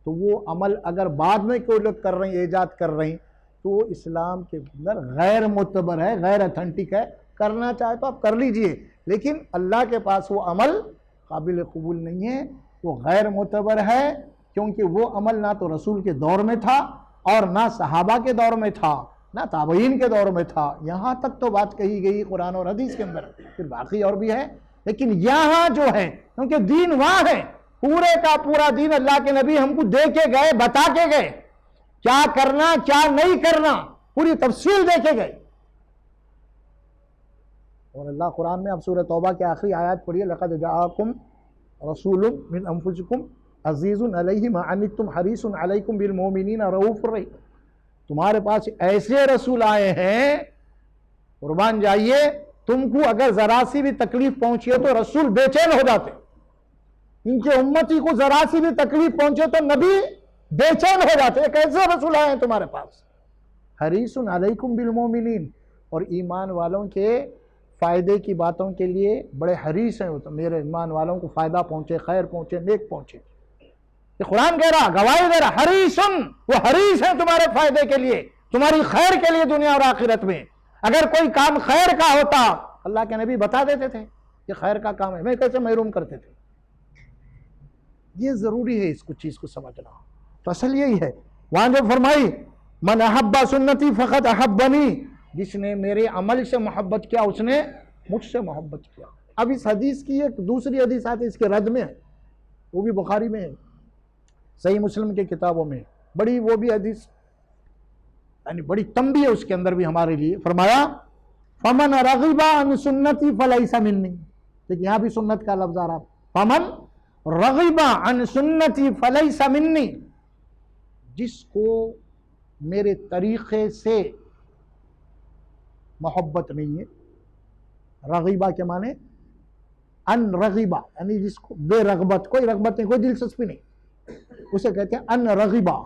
تو وہ عمل اگر بعد میں کوئی لوگ کر رہے ہیں، ایجاد کر رہے ہیں، تو وہ اسلام کے اندر غیر معتبر ہے، غیر اتھینٹک ہے۔ کرنا چاہے تو آپ کر لیجئے، لیکن اللہ کے پاس وہ عمل قابل قبول نہیں ہے، وہ غیر معتبر ہے، کیونکہ وہ عمل نہ تو رسول کے دور میں تھا، اور نہ صحابہ کے دور میں تھا، نہ تابعین کے دور میں تھا۔ یہاں تک تو بات کہی گئی قرآن اور حدیث کے اندر، پھر باقی اور بھی ہے، لیکن یہاں جو ہے، کیونکہ دین وہاں ہے، پورے کا پورا دین اللہ کے نبی ہم کو دے کے گئے، بتا کے گئے، کیا کرنا کیا نہیں کرنا، پوری تفصیل دے کے گئے۔ اور اللہ قرآن میں اب سورہ توبہ کے آخری آیات پڑھیے، لَقَدْ جَاءَكُمْ رَسُولٌ مِّنْ أَنفُسِكُمْ عَزِيزٌ عَلَيْهِ مَا عَنِتُّمْ حَرِيصٌ عَلَيْكُمْ بِالْمُؤْمِنِينَ رَءُوفٌ رَحِيمٌ۔ تمہارے پاس ایسے رسول آئے ہیں، قربان جائیے، تم کو اگر ذرا سی بھی تکلیف پہنچی ہے تو رسول بے چین ہو جاتے، ان کے امتی کو ذرا سی بھی تکلیف پہنچے تو نبی بے چین ہو جاتے۔ ایک ایسے رسول آئے ہیں تمہارے پاس، حریص علیکم بالمومنین، اور ایمان والوں کے فائدے کی باتوں کے لیے بڑے حریص ہیں، تو میرے ایمان والوں کو فائدہ پہنچے، خیر پہنچے، نیک پہنچے۔ یہ قرآن کہہ رہا، گواہی دے رہا، حریصن، وہ حریص ہیں تمہارے فائدے کے لیے، تمہاری خیر کے لیے دنیا اور آخرت میں۔ اگر کوئی کام خیر کا ہوتا اللہ کے نبی بتا دیتے تھے یہ خیر کا کام ہے، میں کیسے محروم کرتے تھے۔ یہ ضروری ہے اس کو چیز کو سمجھنا۔ تو اصل یہی ہے، وہاں جو فرمائی من احب سنتی فقط احبنی، جس نے میرے عمل سے محبت کیا اس نے مجھ سے محبت کیا۔ اب اس حدیث کی ایک دوسری حدیث آتی ہے اس کے رد میں، وہ بھی بخاری میں ہے، صحیح مسلم کے کتابوں میں، بڑی وہ بھی حدیث یعنی بڑی تنبیہ ہے اس کے اندر بھی ہمارے لیے۔ فرمایا فمن رغب عن سنتی فلیس منی، لیکن یہاں بھی سنت کا لفظ آ رہا، فمن رغب عن سنتی فلیس منی، جس کو میرے طریقے سے محبت نہیں ہے۔ رغیبہ کے معنی ان رغیبہ، یعنی جس کو بے رغبت، کوئی رغبت نہیں، کوئی دلچسپی نہیں، اسے کہتے ہیں ان رغیبہ۔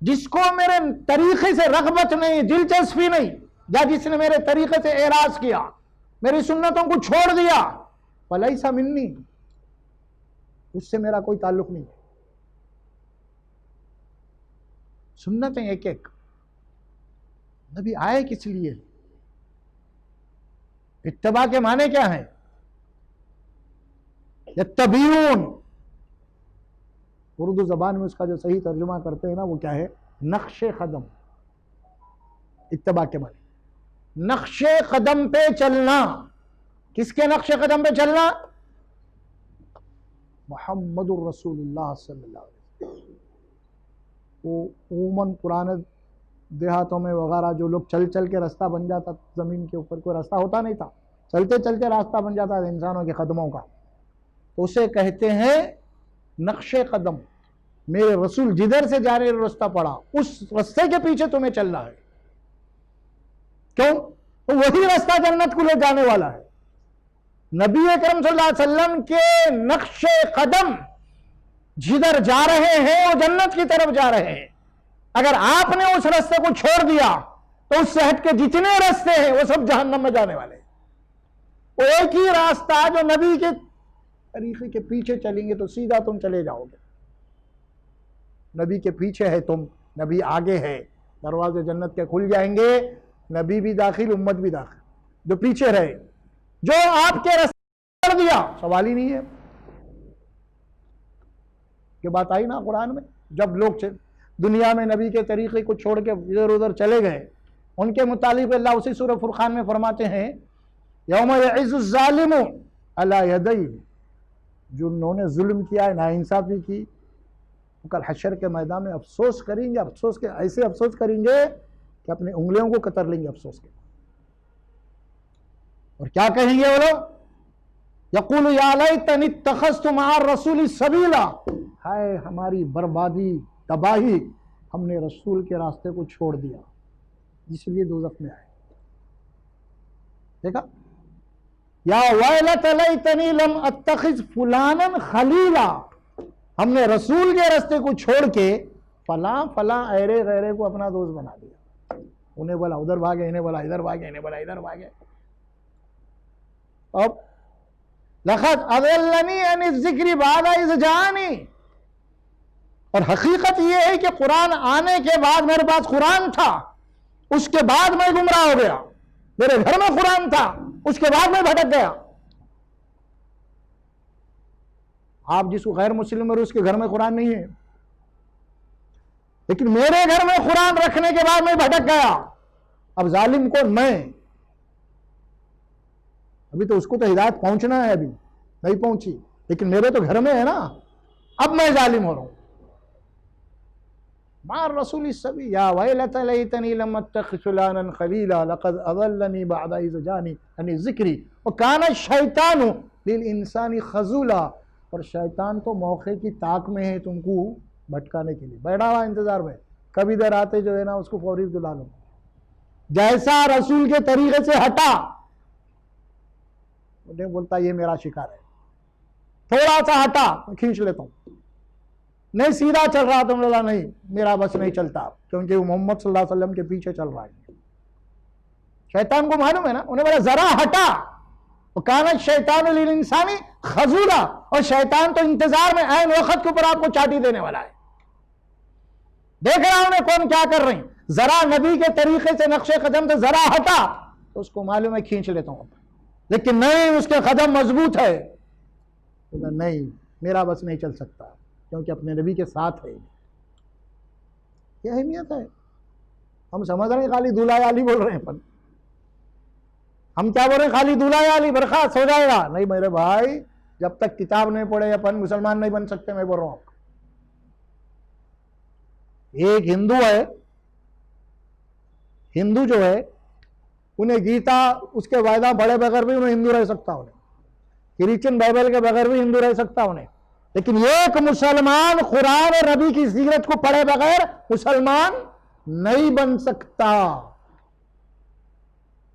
جس کو میرے طریقے سے رغبت نہیں، دلچسپی نہیں، یا جس نے میرے طریقے سے اعراض کیا، میری سنتوں کو چھوڑ دیا، فلیس منی، اس سے میرا کوئی تعلق نہیں۔ سنتیں ایک ایک، نبی آئے کس لیے؟ اتباع کے معنی کیا ہیں؟ یتبعون، اردو زبان میں اس کا جو صحیح ترجمہ کرتے ہیں نا وہ کیا ہے؟ نقش قدم۔ اتباع کے معنی نقش قدم پہ چلنا۔ کس کے نقش قدم پہ چلنا؟ محمد الرسول اللہ صلی اللہ علیہ وسلم۔ وہ عموماً پرانے دیہاتوں میں وغیرہ جو لوگ چل چل کے راستہ بن جاتا، زمین کے اوپر کوئی راستہ ہوتا نہیں تھا، چلتے چلتے راستہ بن جاتا تھا انسانوں کے قدموں کا، تو اسے کہتے ہیں نقش قدم۔ میرے رسول جدھر سے جا رہے راستہ پڑا، اس راستے کے پیچھے تمہیں چلنا ہے۔ کیوں؟ وہی راستہ جنت کو لے جانے والا ہے، نبی اکرم صلی اللہ علیہ وسلم کے نقش قدم جدھر جا رہے ہیں وہ جنت کی طرف جا رہے ہیں. اگر آپ نے اس راستے کو چھوڑ دیا تو اس سے ہٹ کے جتنے راستے ہیں وہ سب جہنم میں جانے والے ہیں. وہ ایک ہی راستہ جو نبی کے طریقے کے پیچھے چلیں گے تو سیدھا تم چلے جاؤ گے. نبی کے پیچھے ہے تم، نبی آگے ہے، دروازے جنت کے کھل جائیں گے، نبی بھی داخل، امت بھی داخل. جو پیچھے رہے، جو آپ کے راستے چھوڑ دیا، سوال ہی نہیں ہے. یہ بات آئی نا قرآن میں، جب لوگ دنیا میں نبی کے طریقے کو چھوڑ کے ادھر ادھر چلے گئے، ان کے متعلق اللہ اسی سورہ فرقان میں فرماتے ہیں یوم یعز الظالم علی یدیہ، جنہوں نے ظلم کیا ہے، ناانصافی کی، کل حشر کے میدان میں افسوس کریں گے، افسوس کے ایسے افسوس کریں گے کہ اپنی انگلیوں کو کتر لیں گے افسوس کے. اور کیا کہیں گے وہ لوگ؟ یقول یا لیتنی اتخذت مع الرسول سبیلا، ہائے ہماری بربادی، تباہی، ہم نے رسول کے راستے کو چھوڑ دیا، اس لیے دوزخ میں آئے. دیکھا، یا ویلت لیتنی لم اتخذ فلانا خلیلا، ہم نے رسول کے راستے کو چھوڑ کے فلاں فلاں ایرے غیرے کو اپنا دوست بنا دیا. انہیں بولا ادھر بھاگے، انہیں بولا ادھر بھاگے، انہیں بولا ادھر بھاگے. اب لقد اضلنی عن الذکر بعد اذ جاءنی، اور حقیقت یہ ہے کہ قرآن آنے کے بعد میرے پاس قرآن تھا، اس کے بعد میں گمراہ ہو گیا. میرے گھر میں قرآن تھا، اس کے بعد میں بھٹک گیا. آپ جس کو غیر مسلم اور اس کے گھر میں قرآن نہیں ہے، لیکن میرے گھر میں قرآن رکھنے کے بعد میں بھٹک گیا. اب ظالم کون؟ میں. ابھی تو اس کو تو ہدایت پہنچنا ہے، ابھی نہیں پہنچی، لیکن میرے تو گھر میں ہے نا، اب میں ظالم ہو رہا ہوں. مع الرسول السبیل یا ویلت لیتنی لم اتخذ فلانا خلیلا لقد اضلنی بعد اذ جاءنی عن ذکری وکان الشیطان للانسان خذولا. اور شیطان تو موقع کی طاق میں ہے تم کو بھٹکانے کے لیے، بیٹھا ہوا انتظار میں، کبھی در آتے جو ہے نا اس کو فوری دلا لو. جیسا رسول کے طریقے سے ہٹا، انہیں بولتا یہ میرا شکار ہے، تھوڑا سا ہٹا کھینچ لیتا ہوں. نہیں سیدھا چل رہا تم بولا نہیں میرا بس نہیں چلتا، کیونکہ وہ محمد صلی اللہ علیہ وسلم کے پیچھے چل رہا ہے. شیطان کو معلوم ہے نا، انہیں بولا ذرا ہٹا. وَكَانَ الشَّيْطَانُ لِلْإِنسَانِ خَذُولًا، اور شیطان تو انتظار میں عین وقت کے اوپر آپ کو چاٹی دینے والا ہے. دیکھ رہا ہوں انہیں کون کیا کر رہے ہیں، ذرا نبی کے طریقے سے نقش قدم سے ذرا ہٹا تو اس کو معلوم ہے کھینچ لیتا ہوں. لیکن نہیں، اس کے قدم مضبوط ہے، نہیں میرا بس نہیں چل سکتا، کیونکہ اپنے نبی کے ساتھ ہے. یہ اہمیت ہے. ہم سمجھ رہے ہیں خالی دولہا علی بول رہے ہیں، پر ہم کیا بول رہے ہیں؟ خالی دولہا علی برخاست ہو جائے گا. نہیں میرے بھائی، جب تک کتاب نہیں پڑھے اپن مسلمان نہیں بن سکتے. میں بول رہا ہوں آپ کو، ایک ہندو ہے، ہندو جو ہے انہیں گیتا اس کے وعدہ پڑھے بغیر بھی انہیں ہندو رہ سکتا، انہیں کرسچن بائبل کے بغیر بھی ہندو رہ سکتا انہیں. لیکن ایک مسلمان قرآن اور نبی کی سیرت کو پڑھے بغیر مسلمان نہیں بن سکتا،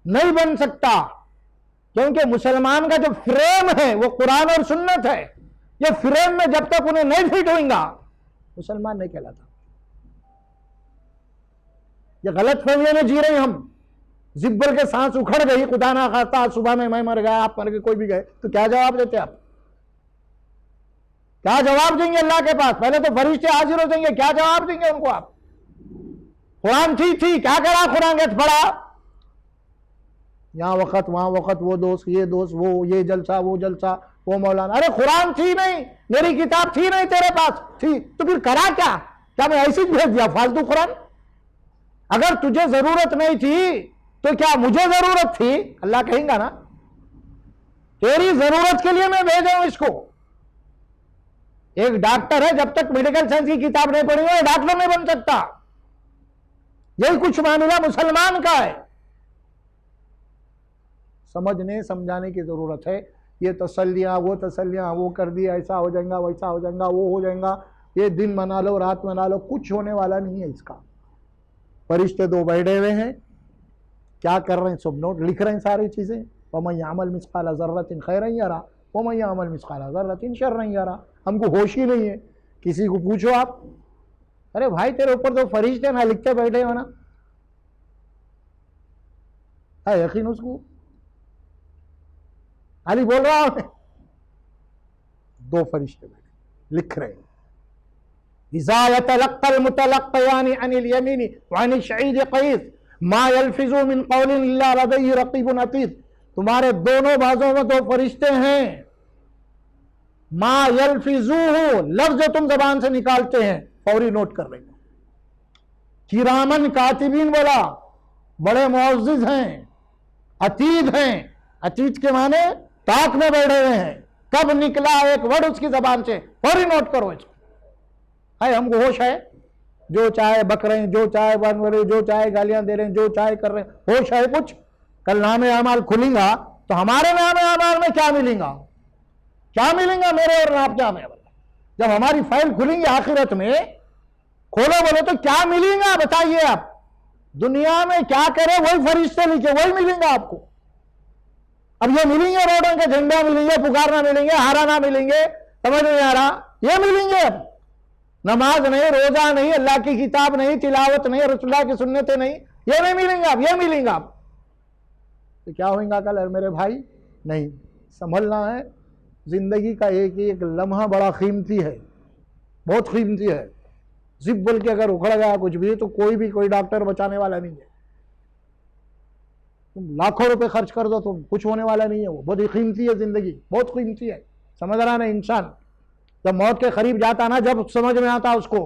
نہیں بن سکتا. کیونکہ مسلمان کا جو فریم ہے وہ قرآن اور سنت ہے. یہ فریم میں جب تک انہیں نہیں فٹ ہوئیں گا مسلمان نہیں کہلاتا. یہ غلط فہمیوں میں جی رہے ہیں ہم. زبر کے سانس اکھڑ گئی، خدا نہ خواستہ صبح میں مر گیا، آپ مر گئے، کوئی بھی گئے، تو کیا جواب دیتے آپ؟ کیا جواب دیں گے اللہ کے پاس؟ پہلے تو فرشتے حاضر ہو جائیں گے، کیا جواب دیں گے ان کو آپ؟ قرآن تھی کیا کرا؟ قرآن کے پڑھا، یہاں وقت وہاں وقت، وہ دوست یہ دوست، وہ یہ جلسہ وہ جلسہ، وہ مولانا. ارے قرآن تھی نہیں، میری کتاب تھی نہیں تیرے پاس، تھی تو پھر کرا کیا میں ایسے ہی بھیج دیا فالتو قرآن؟ اگر تجھے ضرورت نہیں تھی تو کیا مجھے ضرورت تھی؟ اللہ کہیں گا نا تیری ضرورت کے لیے میں بھیجا ہوں اس کو. ایک ڈاکٹر ہے، جب تک میڈیکل سائنس کی کتاب نہیں پڑھی وہ ڈاکٹر نہیں بن سکتا. یہی کچھ معاملہ مسلمان کا ہے. سمجھنے سمجھانے کی ضرورت ہے. یہ تسلیاں وہ کر دیا، ایسا ہو جائے گا ویسا ہو جائے گا وہ ہو جائے گا، یہ دن منا لو رات منا لو، کچھ ہونے والا نہیں ہے اس کا. فرشتے دو بیٹھے ہوئے ہیں، کیا کر رہے ہیں؟ سب نوٹ لکھ رہے ہیں ساری چیزیں. وَمَن يَعْمَلْ مِثْقَالَ ذَرَّةٍ خَيْرًا يَرَى وَمَن يَعْمَلْ مِثْقَالَ ذَرَّةٍ شَرًّا يَرَى. ہم کو ہوش ہی نہیں ہے. کسی کو پوچھو آپ، ارے بھائی تیرے اوپر تو فرشتے نہ لکھتے بیٹھے ہو نا، ہے یقین اس کو؟ علی بول رہا ہوں، 2 فرشتے بیٹھے لکھ رہے ہیں. اذا يتلقى المتلقيان عن اليمين وعن الشعيد قعيد ما يلفظ من قول الا لديه رقيب عتيد. تمہارے دونوں بازوں میں 2 فرشتے ہیں. ما يلفظوه، لفظ جو تم زبان سے نکالتے ہیں فوری نوٹ کر لیں گے. کرامن کاتبین بولا، بڑے معزز ہیں. عتید ہیں، عتید کے معنی طاق میں بیٹھے ہوئے ہیں. کب نکلا ایک ورڈ اس کی زبان سے فوری نوٹ کرو اس کو. ہے ہم کو ہوش ہے، جو چاہے بک رہے ہیں، جو چاہے بن رہے ہیں، جو چاہے گالیاں دے رہے ہیں، جو چاہے کر رہے ہیں. ہوش ہے کچھ؟ کل نام اعمال کھلیں گا تو ہمارے نام اعمال میں کیا ملیں گا؟ کیا ملیں گا میرے اور آپ کیا میں؟ جب ہماری فائل کھلیں گی آخرت میں، کھولو بولو تو کیا ملیں گا بتائیے آپ؟ دنیا میں کیا کرے وہی فرشتے لکھے وہی ملیں گا آپ کو. اب یہ ملیں گے روڈوں کے جھنڈا ملیں گے، پکارنا ملیں گے، ہارانا ملیں گے، سمجھ نہیں آ رہا؟ یہ ملیں گے. اب نماز نہیں، روزہ نہیں، اللہ کی کتاب نہیں، تلاوت نہیں، رسول اللہ کی سنتیں نہیں، یہ نہیں ملیں گا. اب یہ ملیں گا. تو کیا ہوئیں گا کل میرے بھائی؟ نہیں. سنبھلنا ہے. زندگی کا ایک لمحہ بڑا قیمتی ہے، بہت قیمتی ہے. زب بول کے اگر اکھڑ گیا کچھ بھی تو کوئی ڈاکٹر بچانے والا نہیں ہے. تم لاکھوں روپے خرچ کر دو تم کچھ ہونے والا نہیں ہے. وہ بہت قیمتی ہے، زندگی بہت قیمتی ہے. سمجھ رہا نا انسان؟ جب موت کے قریب جاتا نا، جب سمجھ میں آتا اس کو.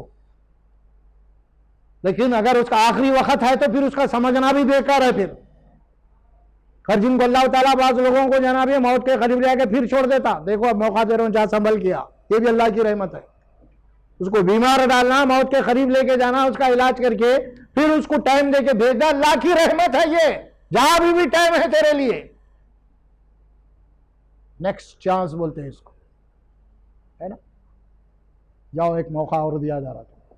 لیکن اگر اس کا آخری وقت ہے تو پھر اس کا سمجھنا بھی بیکار ہے. پھر جن کو اللہ تعالیٰ بعض لوگوں کو جناب یہ موت کے قریب لے کے پھر چھوڑ دیتا. دیکھو اب موقع دے رہا ہوں، جہاں سنبھل کیا، یہ بھی اللہ کی رحمت ہے. اس کو بیمار ڈالنا، موت کے قریب لے کے جانا، اس کا علاج کر کے پھر اس کو ٹائم دے کے بھیجنا، اللہ کی رحمت ہے. یہ جہاں بھی ٹائم ہے تیرے لیے. نیکسٹ چانس بولتے ہیں اس کو، ہے نا؟ جاؤ، ایک موقع اور دیا جا رہا تھا.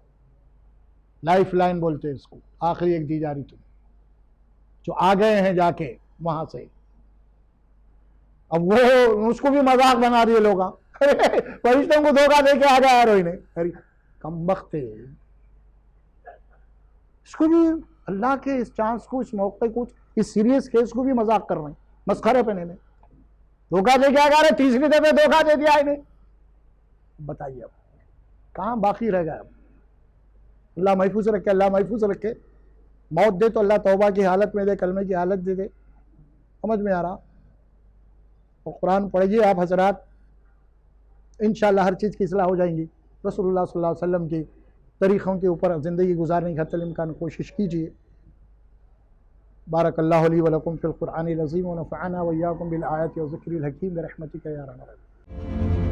لائف لائن بولتے ہیں اس کو، آخری ایک دی جا رہی تھی. جو آ گئے ہیں جا کے وہاں سے، اب وہ اس کو بھی مذاق بنا رہی ہے لوگ. فرشتوں کو دھوکہ دے کے آ گیا روئی نے، کم بخت ہے. اس کو بھی اللہ کے اس چانس کو، اس موقع کو، اس سیریس کیس کو بھی مذاق کر رہے ہیں، مسخرے پہنے میں. دھوکہ دے کے آ گیا، تیسری دفعہ دھوکہ دے دیا انہیں. بتائیے اب کہاں باقی رہ گیا؟ اب اللہ محفوظ رکھے، اللہ محفوظ رکھے. موت دے تو اللہ توبہ کی حالت میں دے، کلمے کی حالت دے. سمجھ میں آ رہا؟ اور قرآن پڑھیے آپ حضرات، انشاءاللہ ہر چیز کی اصلاح ہو جائیں گی. رسول اللہ صلی اللہ علیہ وسلم کی طریقوں کے اوپر زندگی گزارنے کی حتی الامکان کوشش کیجیے. بارک اللہ لی ولکم فی القرآن العظیم ونفعنا وإیاکم بالآیات والذکر الحکیم برحمتک یا ارحم الراحمین.